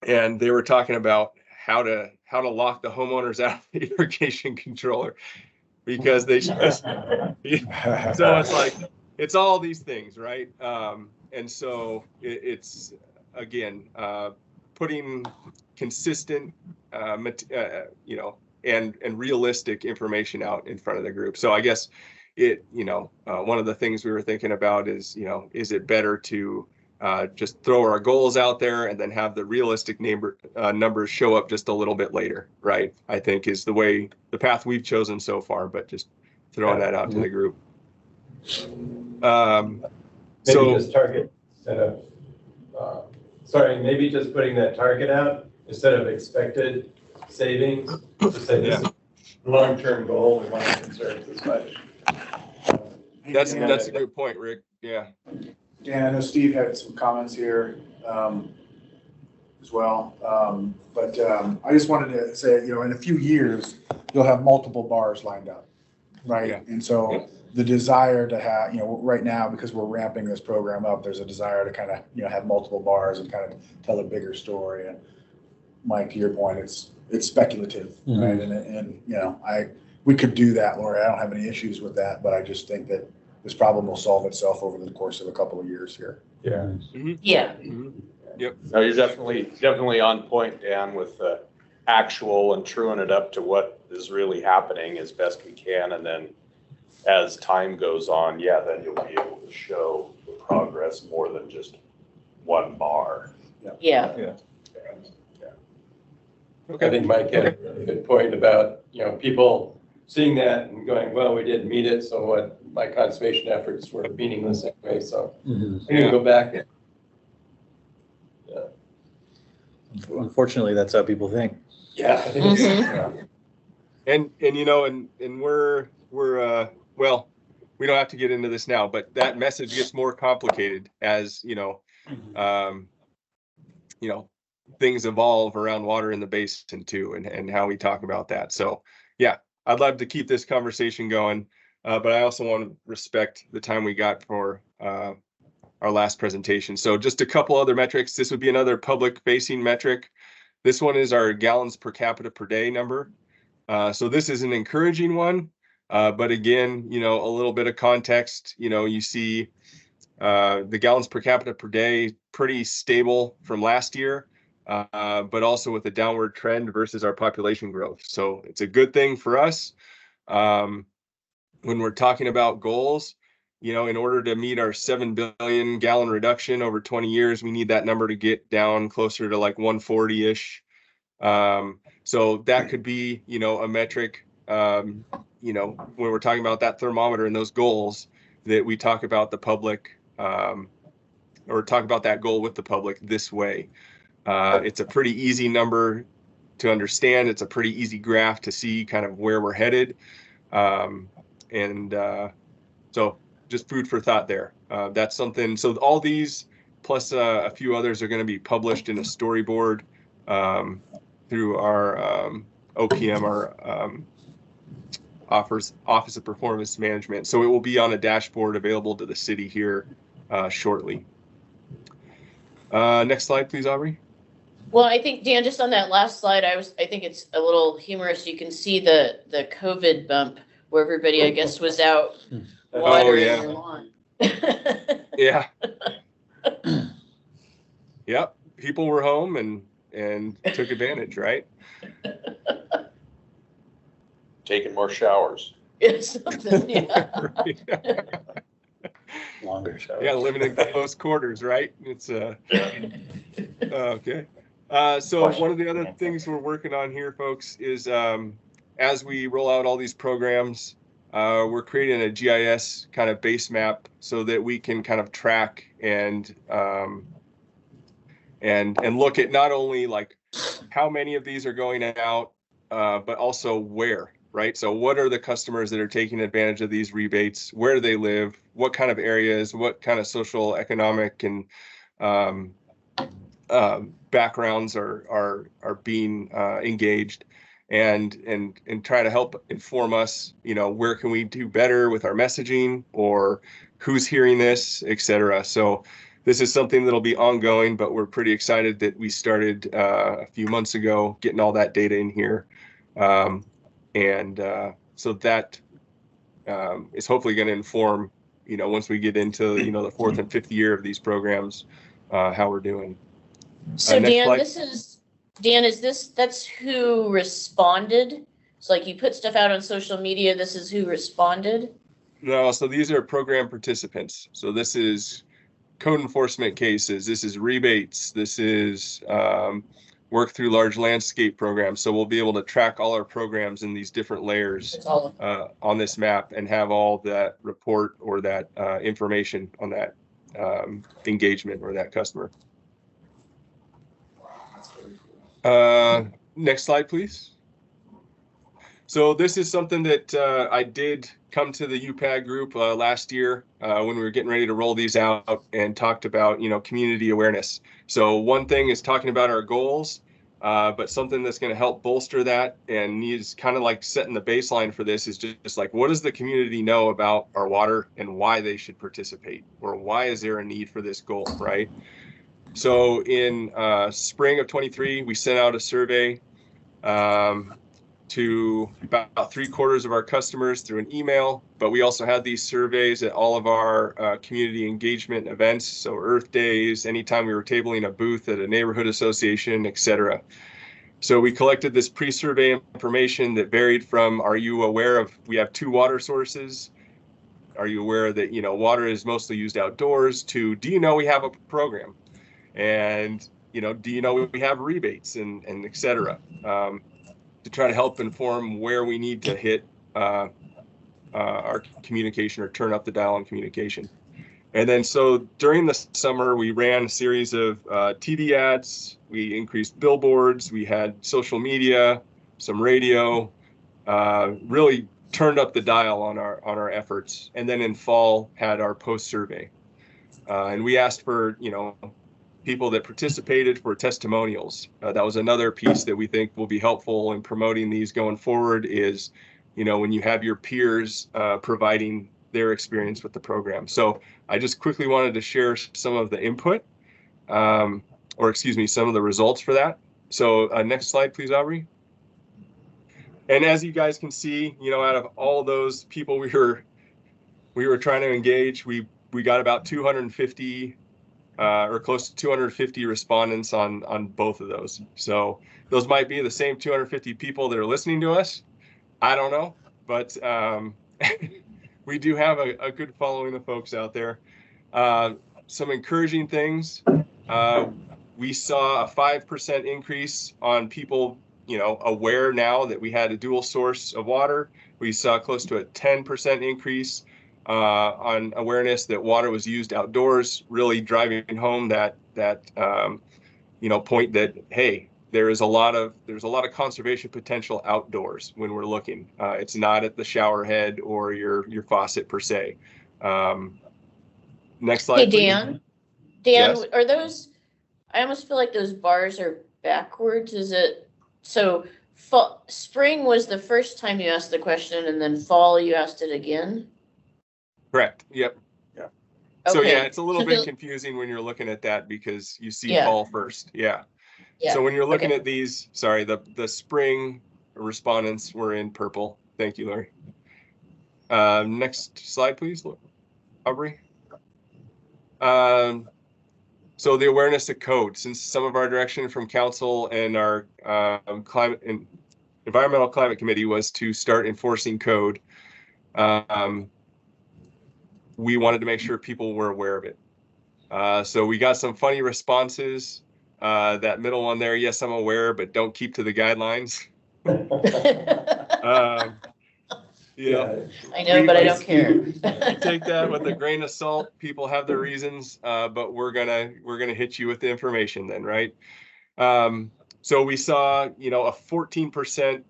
and they were talking about how to lock the homeowners out of the irrigation controller because they just, so it's like, it's all these things, right? And so it's again, putting consistent, you know, and realistic information out in front of the group. So I guess one of the things we were thinking about is, is it better to just throw our goals out there and then have the realistic numbers show up just a little bit later, right? I think is the path we've chosen so far, but just throwing that out to the group. Maybe just target instead of, maybe just putting that target out instead of expected savings, to say this is a long-term goal, we want to conserve this much. That's a good point, Rick. Yeah. Dan, I know Steve had some comments here as well. But I just wanted to say, in a few years, you'll have multiple bars lined up, right? Yeah. And so the desire to have, right now, because we're ramping this program up, there's a desire to kind of, have multiple bars and kind of tell a bigger story. And Mike, to your point, it's speculative, right? And we could do that, Lori. I don't have any issues with that, but I just think that this problem will solve itself over the course of a couple of years here. Yeah. Mm-hmm. Yeah. Mm-hmm. Yep. No, you're definitely on point, Dan, with the actual and truing it up to what is really happening as best we can. And then as time goes on, then you'll be able to show the progress more than just one bar. Yeah. Okay. I think Mike had a really good point about, people seeing that and going, well, we didn't meet it, so what, my conservation efforts were meaningless anyway, so I'm gonna go back. Unfortunately, that's how people think. Yeah. I think And we're well, we don't have to get into this now, but that message gets more complicated as, things evolve around water in the basin too, and how we talk about that. So yeah, I'd love to keep this conversation going, but I also want to respect the time we got for our last presentation. So just a couple other metrics. This would be another public facing metric. This one is our gallons per capita per day number. So this is an encouraging one, but again, a little bit of context, you see the gallons per capita per day pretty stable from last year, but also with a downward trend versus our population growth. So it's a good thing for us. When we're talking about goals, in order to meet our 7 billion gallon reduction over 20 years, we need that number to get down closer to like 140-ish. So that could be, a metric, when we're talking about that thermometer and those goals that we talk about the public, or talk about that goal with the public this way. It's a pretty easy number to understand. It's a pretty easy graph to see kind of where we're headed. So just food for thought there. That's something. So all these plus a few others are going to be published in a storyboard through our OPM, our Office of Performance Management. So it will be on a dashboard available to the city here shortly. Next slide, please, Aubrey. Well, I think, Dan, just on that last slide, I think it's a little humorous. You can see the COVID bump where everybody, I guess, was out watering their lawn. Yeah. Yep. People were home and took advantage, right? Taking more showers. It's something, Longer showers. Yeah, living in close quarters, right? It's okay. So one of the other things we're working on here, folks, is as we roll out all these programs, we're creating a GIS kind of base map so that we can kind of track and look at not only like how many of these are going out, but also where, right? So what are the customers that are taking advantage of these rebates? Where do they live? What kind of areas? What kind of social, economic, and backgrounds are being engaged, and try to help inform us, where can we do better with our messaging, or who's hearing this, et cetera. So this is something that'll be ongoing, but we're pretty excited that we started a few months ago getting all that data in here. So that is hopefully going to inform, once we get into, the 4th and 5th year of these programs, how we're doing. So Dan, slide. That's who responded? It's like you put stuff out on social media, this is who responded? No, so these are program participants. So this is code enforcement cases, this is rebates, this is work through large landscape programs. So we'll be able to track all our programs in these different layers on this map and have all that report or that information on that engagement or that customer. Next slide, please. So this is something that I did come to the UPAG group last year when we were getting ready to roll these out and talked about, community awareness. So one thing is talking about our goals, but something that's going to help bolster that and needs kind of like setting the baseline for this is just like, what does the community know about our water and why they should participate, or why is there a need for this goal, right? So in spring of 23, we sent out a survey to about 3/4 of our customers through an email, but we also had these surveys at all of our community engagement events. So Earth Days, anytime we were tabling a booth at a neighborhood association, etc. So we collected this pre-survey information that varied from, are you aware of, we have 2 water sources? Are you aware that, water is mostly used outdoors, to, do you know we have a program? And, do you know we have rebates and etc. To try to help inform where we need to hit our communication or turn up the dial on communication. And then so during the summer, we ran a series of TV ads, we increased billboards, we had social media, some radio, really turned up the dial on our efforts. And then in fall had our post survey. And we asked for, people that participated for testimonials. That was another piece that we think will be helpful in promoting these going forward is, when you have your peers providing their experience with the program. So I just quickly wanted to share some of the input, some of the results for that. So next slide, please, Aubrey. And as you guys can see, out of all those people we were trying to engage, we got about 250 or close to 250 respondents on both of those. So those might be the same 250 people that are listening to us. I don't know, but we do have a good following of folks out there. Some encouraging things. We saw a 5% increase on people, aware now that we had a dual source of water. We saw close to a 10% increase on awareness that water was used outdoors, really driving home that point that, hey, there's a lot of conservation potential outdoors when we're looking. It's not at the shower head or your faucet per se. Next slide. Hey, Dan. Please. Yes? Are those? I almost feel like those bars are backwards. Is it so? Spring was the first time you asked the question, and then fall you asked it again. Correct. Yep. Yeah. So Okay. yeah, it's a little bit confusing when you're looking at that because you see fall first. Yeah. Yeah. So when you're looking at these, sorry, the spring respondents were in purple. Thank you, Larry. Next slide, please, Aubrey. So the awareness of code, since some of our direction from council and our environmental climate committee was to start enforcing code. We wanted to make sure people were aware of it. So we got some funny responses. That middle one there, yes, I'm aware, but don't keep to the guidelines. I know, but I don't care. Take that with a grain of salt. People have their reasons, but we're gonna hit you with the information then, right? So we saw, a 14%,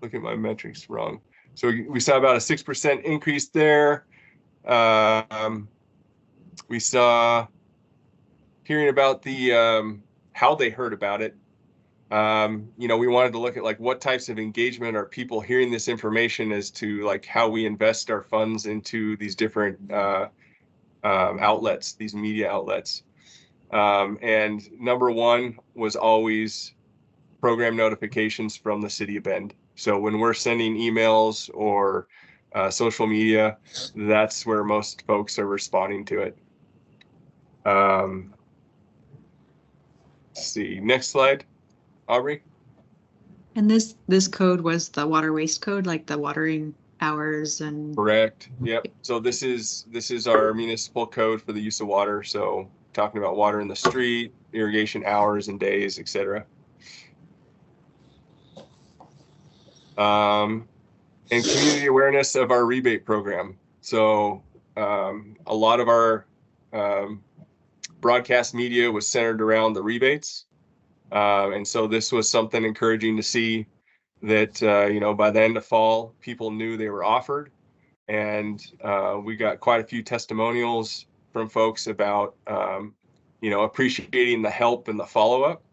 look at my metrics wrong. So we saw about a 6% increase there. We saw hearing about the how they heard about it. We wanted to look at like what types of engagement are people hearing this information as to like how we invest our funds into these different outlets, these media outlets. And number one was always program notifications from the City of Bend. So when we're sending emails or social media, that's where most folks are responding to it. Let's see, next slide, Aubrey. And this code was the water waste code, like the watering hours and. Correct. Yep. So this is our municipal code for the use of water. So talking about water in the street, irrigation hours and days, etc. And community awareness of our rebate program. So a lot of our broadcast media was centered around the rebates. And so this was something encouraging to see that, by the end of fall, people knew they were offered. And we got quite a few testimonials from folks about, appreciating the help and the follow-up.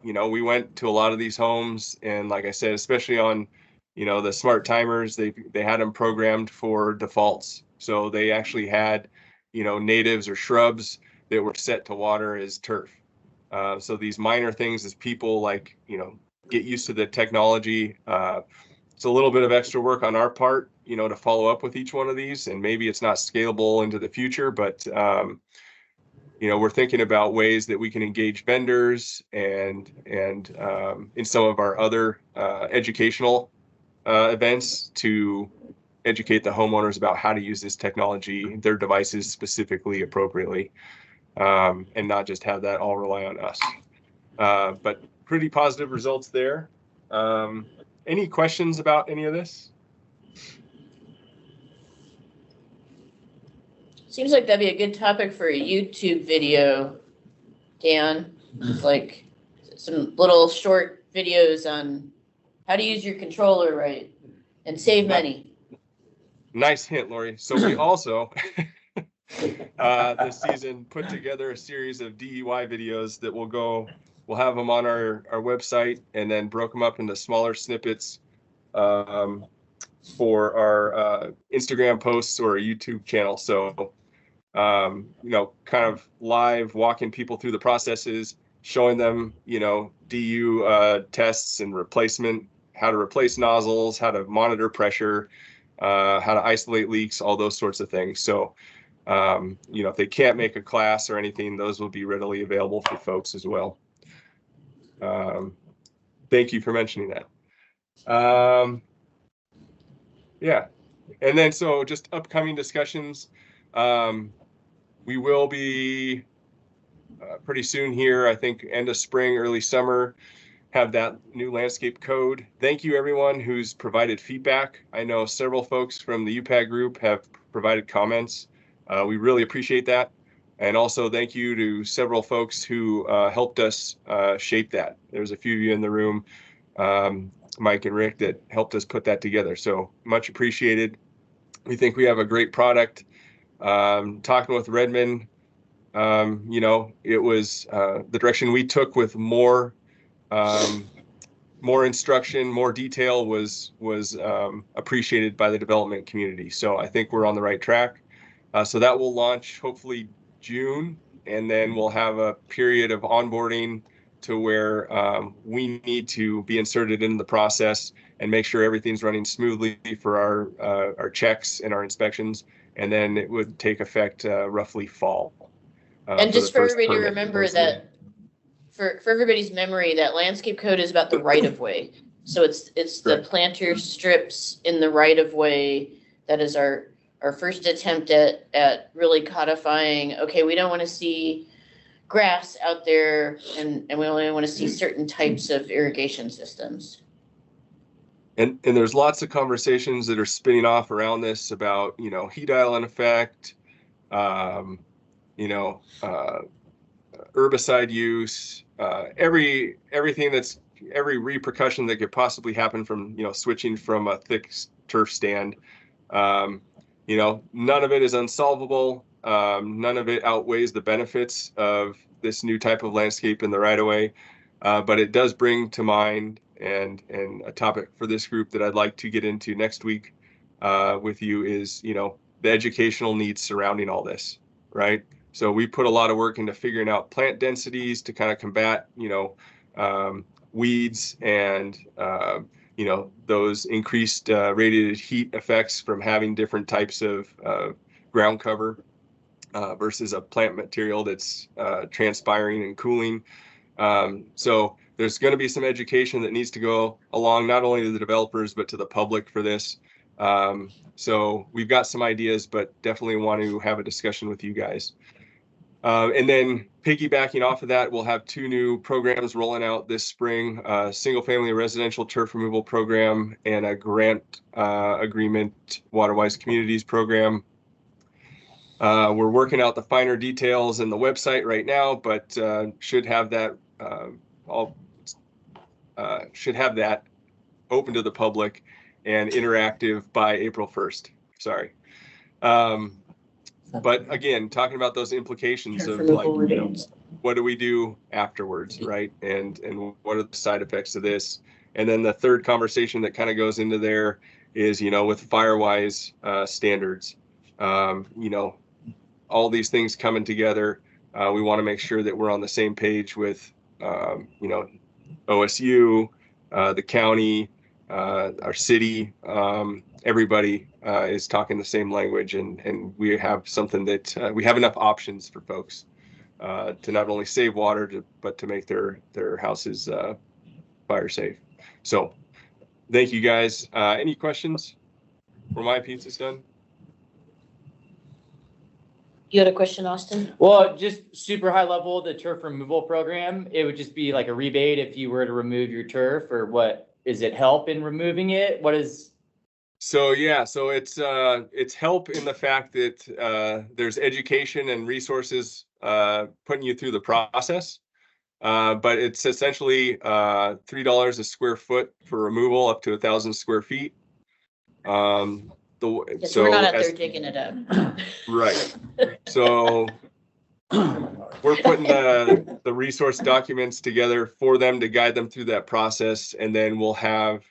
We went to a lot of these homes, and like I said, especially on, the smart timers, they had them programmed for defaults. So they actually had, natives or shrubs that were set to water as turf. So these minor things as people get used to the technology. It's a little bit of extra work on our part, to follow up with each one of these, and maybe it's not scalable into the future, but we're thinking about ways that we can engage vendors and in some of our other educational events to educate the homeowners about how to use this technology, their devices specifically appropriately, and not just have that all rely on us. But pretty positive results there. Any questions about any of this? Seems like that'd be a good topic for a YouTube video, Dan. Like some little short videos on how to use your controller right and save money. Nice hint, Lori. So we also this season put together a series of DEY videos that we'll have them on our website, and then broke them up into smaller snippets for our Instagram posts or a YouTube channel. So, kind of live walking people through the processes, showing them, DU tests and replacement, how to replace nozzles, how to monitor pressure, how to isolate leaks, all those sorts of things. So, if they can't make a class or anything, those will be readily available for folks as well. Thank you for mentioning that. Yeah. And then, so just upcoming discussions. We will be pretty soon here, I think end of spring, early summer, have that new landscape code. Thank you everyone who's provided feedback. I know several folks from the UPAG group have provided comments. We really appreciate that. And also thank you to several folks who helped us shape that. There's a few of you in the room, Mike and Rick, that helped us put that together. So much appreciated. We think we have a great product. Talking with Redmond, it was the direction we took with more instruction, more detail was appreciated by the development community. So I think we're on the right track. So that will launch hopefully June, and then we'll have a period of onboarding to where we need to be inserted in the process and make sure everything's running smoothly for our checks and our inspections. And then it would take effect roughly fall. And just for everybody to remember that, for everybody's memory, that landscape code is about the right of way. So it's the planter strips in the right of way. That is our first attempt at really codifying, okay, we don't want to see grass out there, and we only want to see certain types of irrigation systems. And there's lots of conversations that are spinning off around this about, heat island effect, herbicide use, every repercussion that could possibly happen from, switching from a thick turf stand. None of it is unsolvable. None of it outweighs the benefits of this new type of landscape in the right of way. But it does bring to mind and a topic for this group that I'd like to get into next week with you is, the educational needs surrounding all this, right? So we put a lot of work into figuring out plant densities to kind of combat, weeds and, those increased radiated heat effects from having different types of ground cover versus a plant material that's transpiring and cooling. So there's going to be some education that needs to go along, not only to the developers, but to the public for this. So we've got some ideas, but definitely want to have a discussion with you guys. And then piggybacking off of that, we'll have 2 new programs rolling out this spring, single family residential turf removal program and a grant agreement Waterwise Communities program. We're working out the finer details in the website right now, but should have that open to the public and interactive by April 1st. Sorry. But again, talking about those implications of like, what do we do afterwards, right? And what are the side effects of this? And then the third conversation that kind of goes into there is, with Firewise standards, all these things coming together. We want to make sure that we're on the same page with, OSU, the county, our city, everybody is talking the same language, and we have something that we have enough options for folks to not only save water, but to make their houses fire safe. So thank you guys. Any questions for my pizza's done? You had a question, Austin? Well, just super high level, the turf removal program, it would just be like a rebate if you were to remove your turf, or what? Is it help in removing it? What is? So yeah, so it's help in the fact that there's education and resources putting you through the process, but it's essentially $3 a square foot for removal up to 1,000 square feet. So we're not out there digging it up. Right. So we're putting the resource documents together for them to guide them through that process, and then we'll have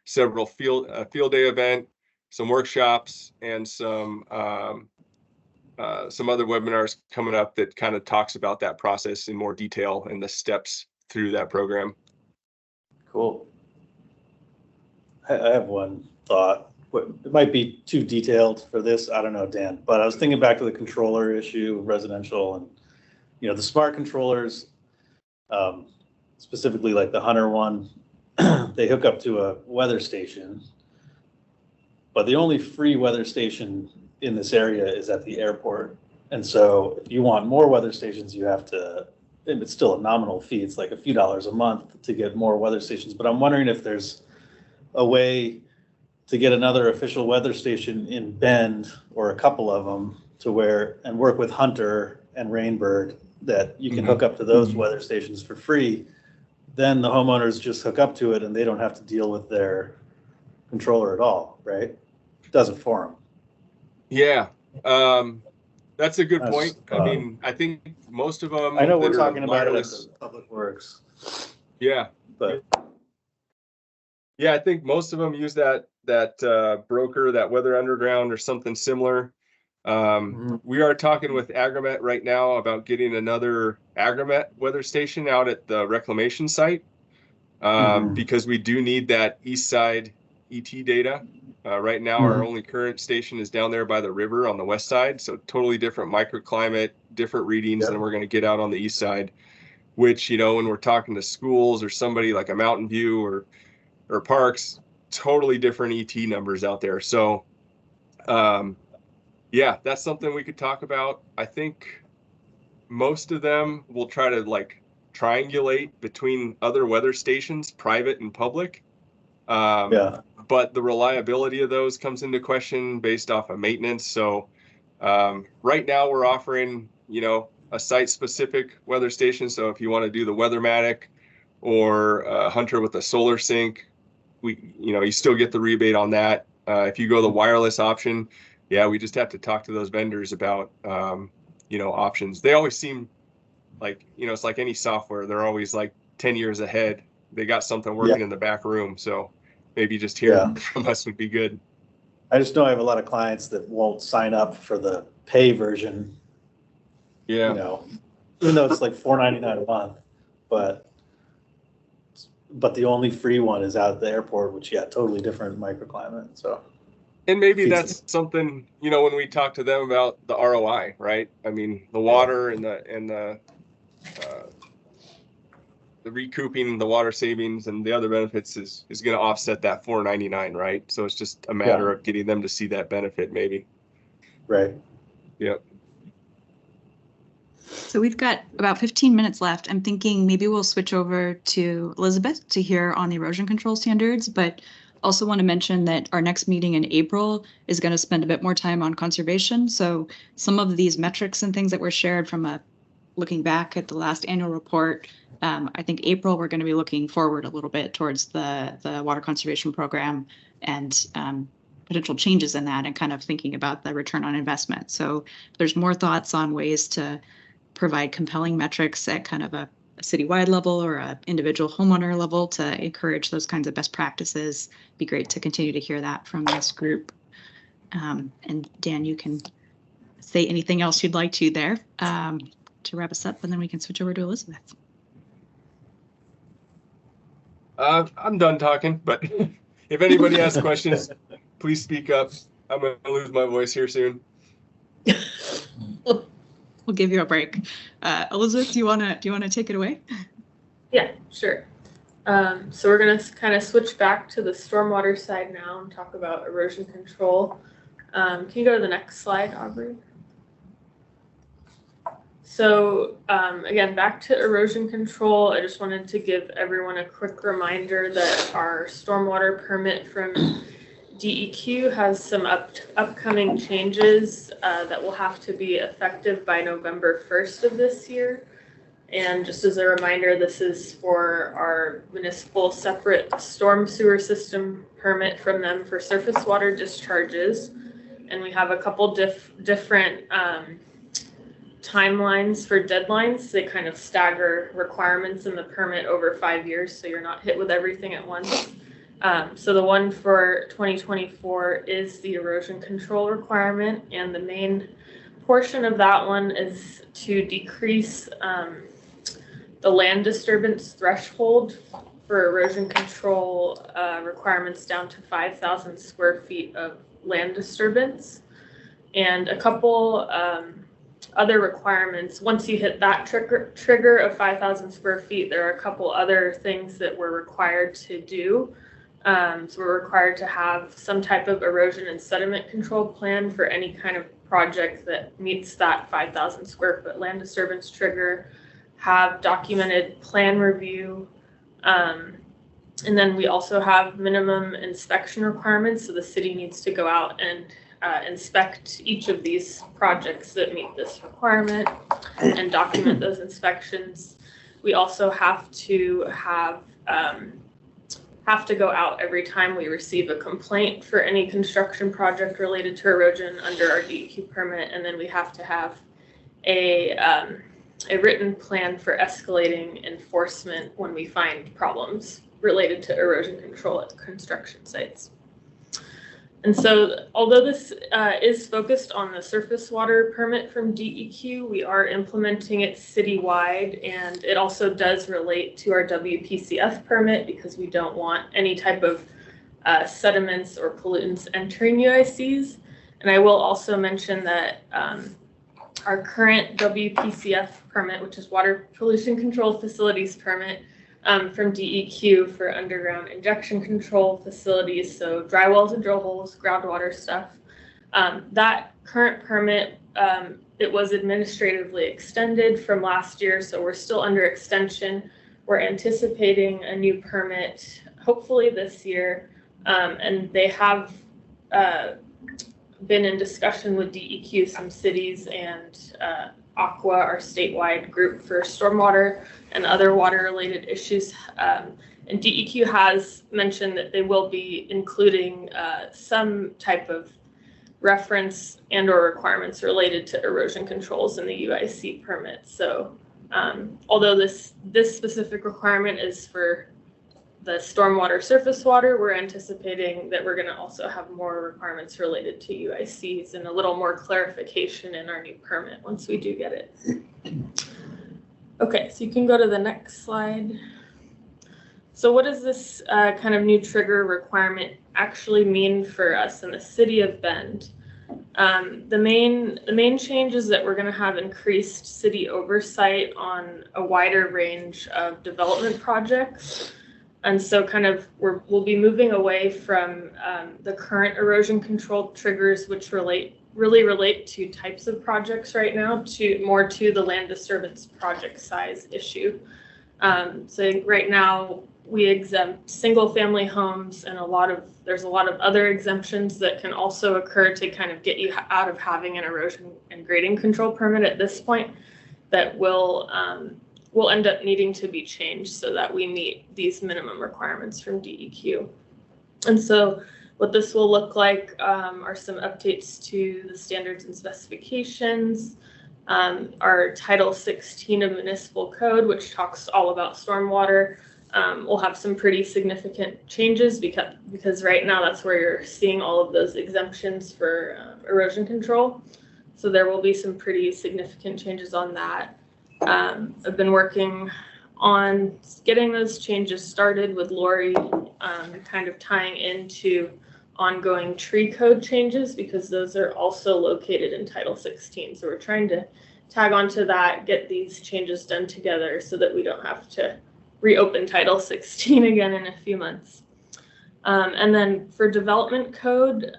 several field day event, some workshops, and some other webinars coming up that kind of talks about that process in more detail and the steps through that program. Cool. I have one thought. It might be too detailed for this. I don't know, Dan, but I was thinking back to the controller issue, residential, and the smart controllers, specifically like the Hunter one, they hook up to a weather station, but the only free weather station in this area is at the airport. And so if you want more weather stations, you have to, and it's still a nominal fee. It's like a few dollars a month to get more weather stations. But I'm wondering if there's a way to get another official weather station in Bend, or a couple of them, to and work with Hunter and Rainbird, that you can hook up to those weather stations for free. Then the homeowners just hook up to it and they don't have to deal with their controller at all, right? It does it for them. Yeah, that's a good point. I mean, I think most of them. I know we're talking about it as Public Works. Yeah, but yeah, I think most of them use that broker, that Weather Underground or something similar. We are talking with Agromet right now about getting another Agromet weather station out at the reclamation site, because we do need that east side ET data. Right now, our only current station is down there by the river on the west side, so totally different microclimate, different readings than we're going to get out on the east side, which, when we're talking to schools or somebody like a Mountain View or parks, totally different ET numbers out there. So yeah, that's something we could talk about. I think most of them will try to like triangulate between other weather stations, private and public. But the reliability of those comes into question based off of maintenance. So right now we're offering, a site specific weather station. So if you want to do the Weathermatic or Hunter with a solar sync, you still get the rebate on that. If you go the wireless option, we just have to talk to those vendors about, options. They always seem like, it's like any software. They're always like 10 years ahead. They got something working in the back room. So maybe just hearing from us would be good. I just know I have a lot of clients that won't sign up for the pay version. Yeah. You know, even though it's like $4.99 a month, but the only free one is out at the airport, which totally different microclimate. So. And maybe that's something, you know, when we talk to them about the ROI, right? I mean, the water and the recouping, the water savings and the other benefits is going to offset that $4.99, right? So it's just a matter of getting them to see that benefit, maybe. Right. Yep. So we've got about 15 minutes left. I'm thinking maybe we'll switch over to Elizabeth to hear on the erosion control standards, but also want to mention that our next meeting in April is going to spend a bit more time on conservation. So some of these metrics and things that were shared from looking back at the last annual report, I think April, we're going to be looking forward a little bit towards the water conservation program and potential changes in that and kind of thinking about the return on investment. So there's more thoughts on ways to provide compelling metrics at kind of a citywide level or an individual homeowner level to encourage those kinds of best practices. Be great to continue to hear that from this group. And Dan, you can say anything else you'd like to there to wrap us up, and then we can switch over to Elizabeth. I'm done talking, but if anybody has questions, please speak up. I'm going to lose my voice here soon. We'll give you a break. Elizabeth, do you want to take it away? Yeah, sure. So we're going to kind of switch back to the stormwater side now and talk about erosion control. Can you go to the next slide, Aubrey? So again, back to erosion control, I just wanted to give everyone a quick reminder that our stormwater permit from DEQ has some upcoming changes that will have to be effective by November 1st of this year. And just as a reminder, this is for our municipal separate storm sewer system permit from them for surface water discharges. And we have a couple different timelines for deadlines. They kind of stagger requirements in the permit over 5 years, so you're not hit with everything at once. So the one for 2024 is the erosion control requirement, and the main portion of that one is to decrease the land disturbance threshold for erosion control requirements down to 5,000 square feet of land disturbance. And a couple other requirements. Once you hit that trigger of 5,000 square feet, there are a couple other things that we're required to do. So we're required to have some type of erosion and sediment control plan for any kind of project that meets that 5,000 square foot land disturbance trigger, have documented plan review, and then we also have minimum inspection requirements. So the city needs to go out and inspect each of these projects that meet this requirement and document those inspections. We also have to go out every time we receive a complaint for any construction project related to erosion under our DEQ permit, and then we have to have a written plan for escalating enforcement when we find problems related to erosion control at construction sites. And so although this is focused on the surface water permit from DEQ, we are implementing it citywide, and it also does relate to our WPCF permit because we don't want any type of sediments or pollutants entering UICs. And I will also mention that our current WPCF permit, which is Water Pollution Control Facilities permit, from DEQ for underground injection control facilities, so dry wells and drill holes, groundwater stuff. That current permit, it was administratively extended from last year, so we're still under extension. We're anticipating a new permit, hopefully this year, and they have been in discussion with DEQ, some cities, and Aqua, our statewide group for stormwater and other water-related issues. And DEQ has mentioned that they will be including some type of reference and/or requirements related to erosion controls in the UIC permit. So Although this specific requirement is for the stormwater surface water, we're anticipating that we're going to also have more requirements related to UICs and a little more clarification in our new permit once we do get it. Okay, so you can go to the next slide. So what does this kind of new trigger requirement actually mean for us in the city of Bend? The main change is that we're going to have increased city oversight on a wider range of development projects. And so kind of we'll be moving away from the current erosion control triggers, which really relate to types of projects right now, to more to the land disturbance project size issue. So right now we exempt single family homes, and there's a lot of other exemptions that can also occur to kind of get you out of having an erosion and grading control permit at this point that will end up needing to be changed so that we meet these minimum requirements from DEQ. And so what this will look like are some updates to the standards and specifications, our Title 16 of Municipal Code, which talks all about stormwater. We'll have some pretty significant changes because right now that's where you're seeing all of those exemptions for erosion control. So there will be some pretty significant changes on that. I've been working on getting those changes started with Lori, kind of tying into ongoing tree code changes because those are also located in Title 16. So we're trying to tag onto that, get these changes done together so that we don't have to reopen Title 16 again in a few months. And then for development code,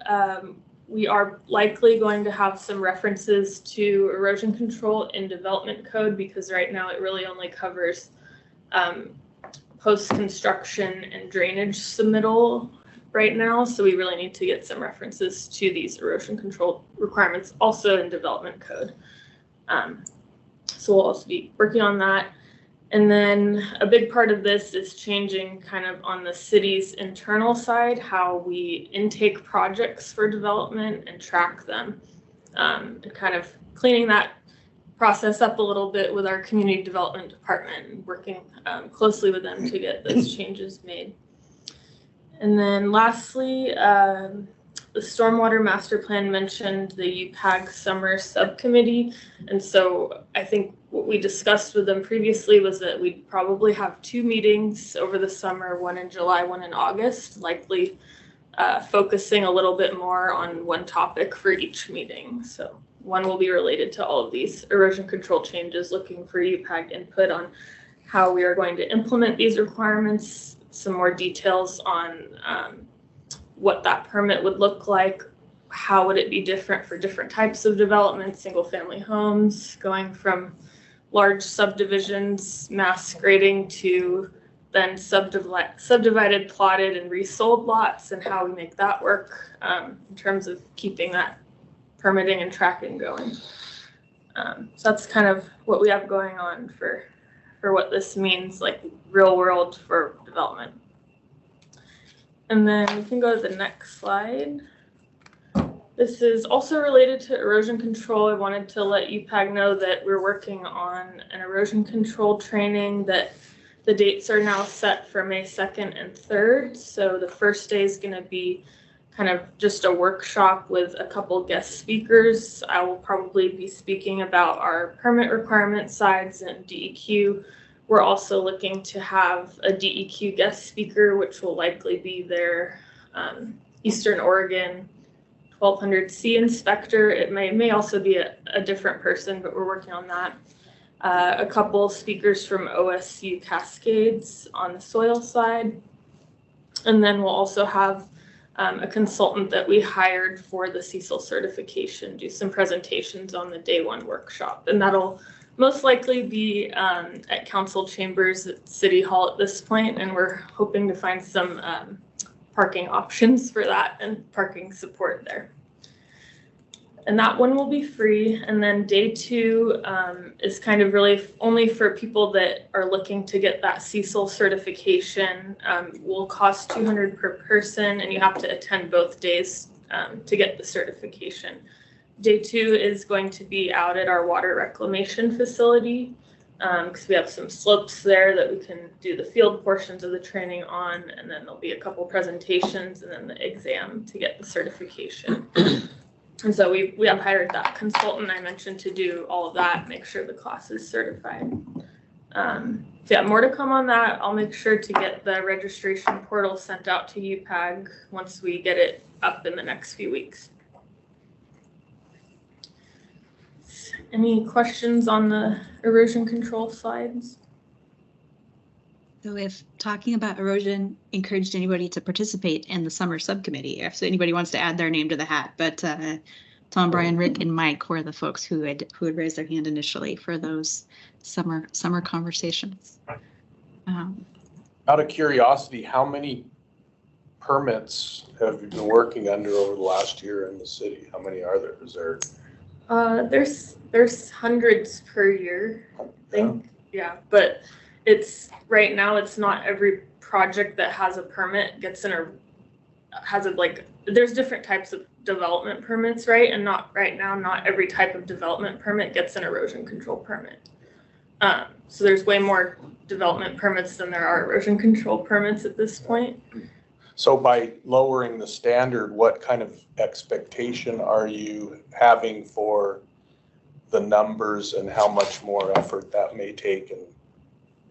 we are likely going to have some references to erosion control in development code because right now it really only covers post-construction and drainage submittal right now. So we really need to get some references to these erosion control requirements also in development code. So we'll also be working on that. And then a big part of this is changing kind of on the city's internal side, how we intake projects for development and track them, and kind of cleaning that process up a little bit with our community development department and working closely with them to get those changes made. And then lastly, the Stormwater Master Plan mentioned the UPAG Summer Subcommittee. And so I think what we discussed with them previously was that we'd probably have 2 meetings over the summer, one in July, one in August, likely focusing a little bit more on one topic for each meeting. So one will be related to all of these erosion control changes, looking for UPAG input on how we are going to implement these requirements, some more details on what that permit would look like, how would it be different for different types of development, single family homes, going from large subdivisions, mass grading to then subdivided, plotted, and resold lots, and how we make that work in terms of keeping that permitting and tracking going. So that's kind of what we have going on for what this means, like real world for development. And then we can go to the next slide. This is also related to erosion control. I wanted to let UPAG know that we're working on an erosion control training that the dates are now set for May 2nd and 3rd. So the first day is going to be kind of just a workshop with a couple guest speakers. I will probably be speaking about our permit requirement sides and DEQ. We're also looking to have a DEQ guest speaker, which will likely be their Eastern Oregon 1200C inspector. It may also be a different person, but we're working on that. A couple speakers from OSU Cascades on the soil side. And then we'll also have a consultant that we hired for the Cecil certification, do some presentations on the day 1 workshop. And that'll most likely be at council chambers at City Hall at this point, and we're hoping to find some parking options for that and parking support there. And that one will be free. And then day 2 is kind of really only for people that are looking to get that Cecil certification. Will cost $200 per person, and you have to attend both days to get the certification. Day 2 is going to be out at our water reclamation facility. because we have some slopes there that we can do the field portions of the training on, and then there'll be a couple presentations and then the exam to get the certification. And so we have hired that consultant I mentioned to do all of that, make sure the class is certified. So yeah, more to come on that. I'll make sure to get the registration portal sent out to UPAG once we get it up in the next few weeks. Any questions on the erosion control slides? So if talking about erosion encouraged anybody to participate in the summer subcommittee, if anybody wants to add their name to the hat, but Tom, Brian, Rick, and Mike were the folks who had raised their hand initially for those summer conversations. Out of curiosity, how many permits have you been working under over the last year in the city? How many are there? Is there? There's hundreds per year, I think. Yeah, but right now it's not every project that has a permit gets in there's different types of development permits, right? And not every type of development permit gets an erosion control permit. So there's way more development permits than there are erosion control permits at this point. So by lowering the standard, what kind of expectation are you having for the numbers and how much more effort that may take in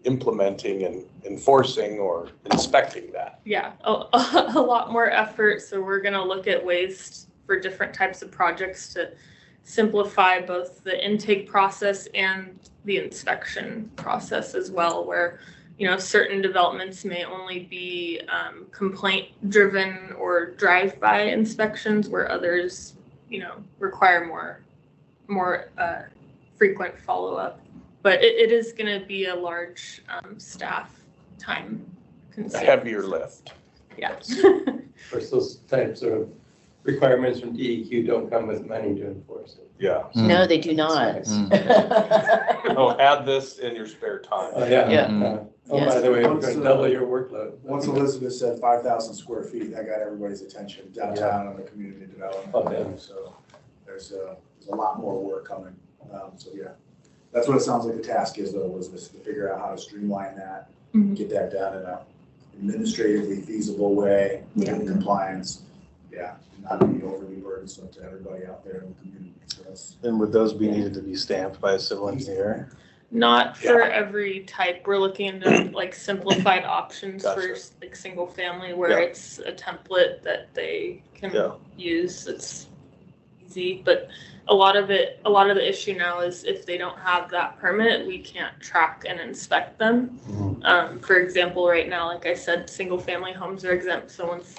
implementing and enforcing or inspecting that? Yeah, a lot more effort. So we're going to look at ways for different types of projects to simplify both the intake process and the inspection process as well, where certain developments may only be complaint driven or drive-by inspections, where others require more frequent follow-up. But it is going to be a large staff time a heavier lift. Yeah. Of course, those types of requirements from DEQ don't come with money to enforce it. Yeah. No, they do not. Oh, add this in your spare time. Oh, yeah. Yeah. By the way, we're going to double your workload. Once Elizabeth said 5,000 square feet, that got everybody's attention downtown on the community development. So there's a lot more work coming. So yeah, that's what it sounds like the task is, though, was to figure out how to streamline that, get that done in a administratively feasible way, in compliance. Yeah, not be overly burdensome to everybody out there in the community. So and would those be needed to be stamped by a civil engineer? Not for every type. We're looking into simplified options for single family, where it's a template that they can use. It's easy, but a lot of the issue now is if they don't have that permit, we can't track and inspect them. For example, right now, like I said, single family homes are exempt. So once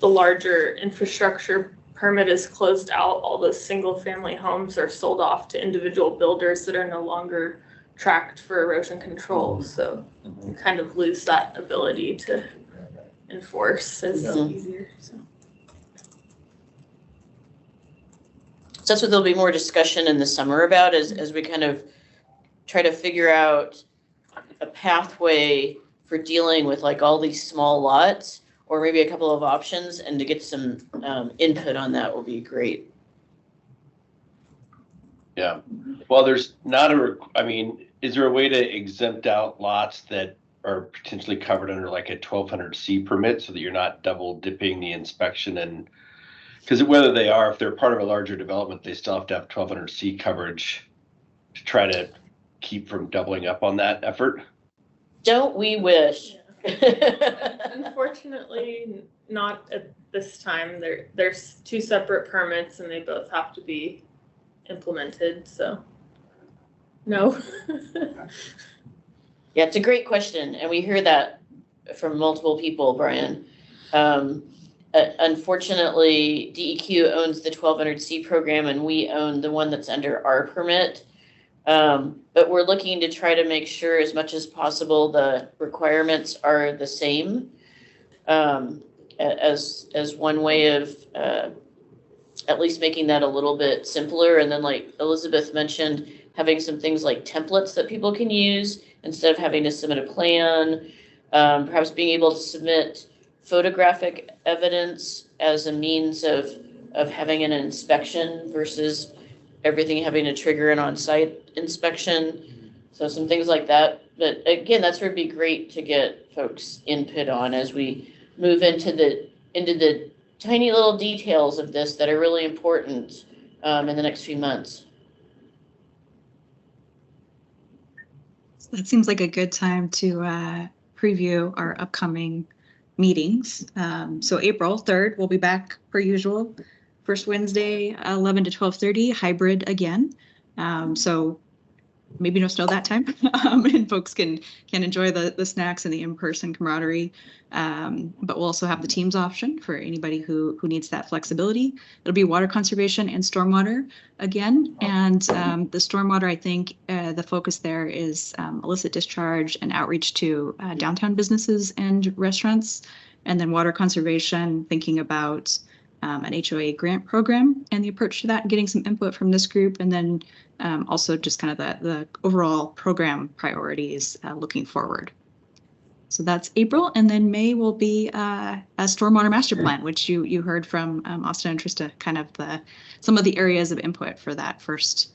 the larger infrastructure permit is closed out, all those single family homes are sold off to individual builders that are no longer tracked for erosion control. So you kind of lose that ability to enforce as easier. So that's what there'll be more discussion in the summer about as we kind of try to figure out a pathway for dealing with all these small lots, or maybe a couple of options, and to get some input on that will be great. Yeah. Well, there's not is there a way to exempt out lots that are potentially covered under a 1200C permit so that you're not double dipping the inspection? And because whether they are, if they're part of a larger development, they still have to have 1200C coverage to try to keep from doubling up on that effort. Don't we wish? Unfortunately, not at this time. There's two separate permits and they both have to be implemented, so no. Yeah, it's a great question, and we hear that from multiple people, Brian. Unfortunately, DEQ owns the 1200C program and we own the one that's under our permit. But we're looking to try to make sure as much as possible the requirements are the same, as one way of at least making that a little bit simpler. And then, like Elizabeth mentioned, having some things like templates that people can use instead of having to submit a plan, perhaps being able to submit photographic evidence as a means of having an inspection versus everything having to trigger an on-site inspection. So some things like that. But again, that's where it'd be great to get folks' input on as we move into the tiny little details of this that are really important in the next few months. That seems like a good time to preview our upcoming meetings. So April 3rd, we'll be back per usual. First Wednesday, 11 to 12:30, hybrid again. So maybe no snow that time, and folks can enjoy the snacks and the in-person camaraderie. But we'll also have the Teams option for anybody who needs that flexibility. It'll be water conservation and stormwater again. And the stormwater, I think the focus there is illicit discharge and outreach to downtown businesses and restaurants. And then water conservation, thinking about an HOA grant program and the approach to that, getting some input from this group, and then also just kind of the overall program priorities looking forward. So that's April, and then May will be a stormwater master plan, which you heard from Austin and Trista, kind of some of the areas of input for that first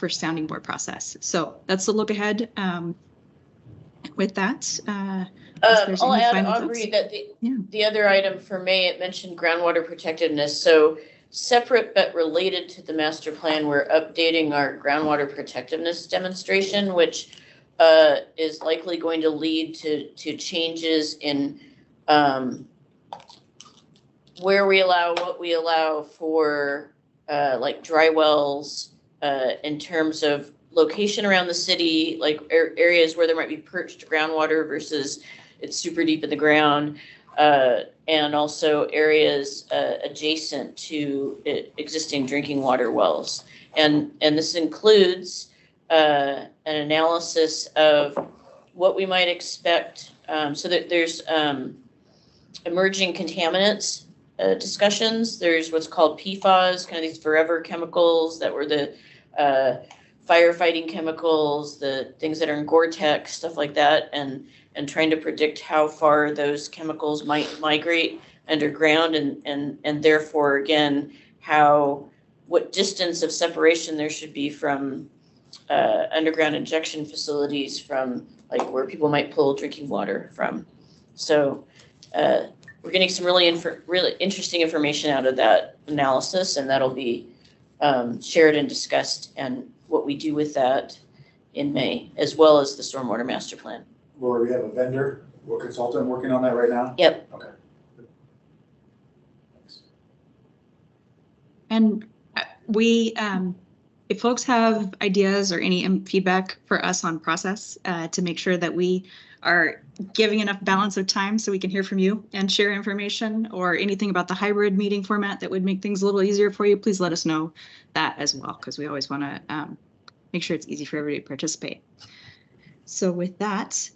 sounding board process. So that's the look ahead. With that, I'll add, Aubrey, that the other item for May, it mentioned groundwater protectiveness. So separate but related to the master plan, we're updating our groundwater protectiveness demonstration, which is likely going to lead to changes in where we allow, what we allow for like dry wells in terms of location around the city, like areas where there might be perched groundwater versus it's super deep in the ground, and also areas adjacent to existing drinking water wells. And this includes an analysis of what we might expect. So that there's emerging contaminants discussions. There's what's called PFAS, kind of these forever chemicals that were the firefighting chemicals, the things that are in Gore-Tex, stuff like that, and trying to predict how far those chemicals might migrate underground, and therefore, again, what distance of separation there should be from underground injection facilities, from like where people might pull drinking water from. So we're getting some really interesting information out of that analysis, and that'll be shared and discussed, and what we do with that in May, as well as the stormwater master plan. Lori, we have a vendor or consultant working on that right now? Yep. Okay. Thanks. And we, if folks have ideas or any feedback for us on process to make sure that we are giving enough balance of time so we can hear from you and share information, or anything about the hybrid meeting format that would make things a little easier for you, please let us know that as well, because we always want to make sure it's easy for everybody to participate. So with that,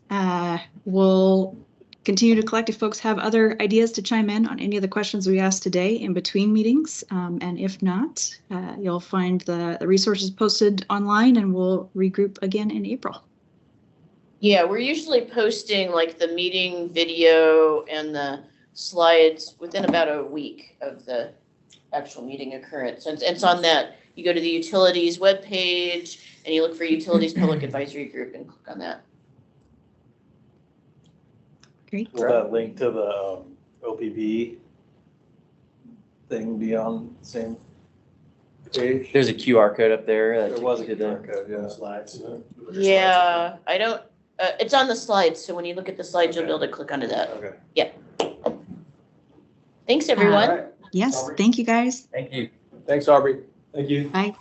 we'll continue to collect if folks have other ideas to chime in on any of the questions we asked today in between meetings. And if not, you'll find the resources posted online, and we'll regroup again in April. Yeah, we're usually posting like the meeting video and the slides within about a week of the actual meeting occurrence. And it's on that, you go to the utilities webpage and you look for Utilities Public Advisory Group and click on that. Great. Will that link to the OPB thing be on the same page? There's a QR code up there. There was a QR code, yeah. Slides. Yeah, I don't, it's on the slides. So when you look at the slides, you'll be able to click onto that. Okay. Yeah. Thanks, everyone. All right. Yes, thank you guys. Thank you. Thanks, Aubrey. Thank you. Bye.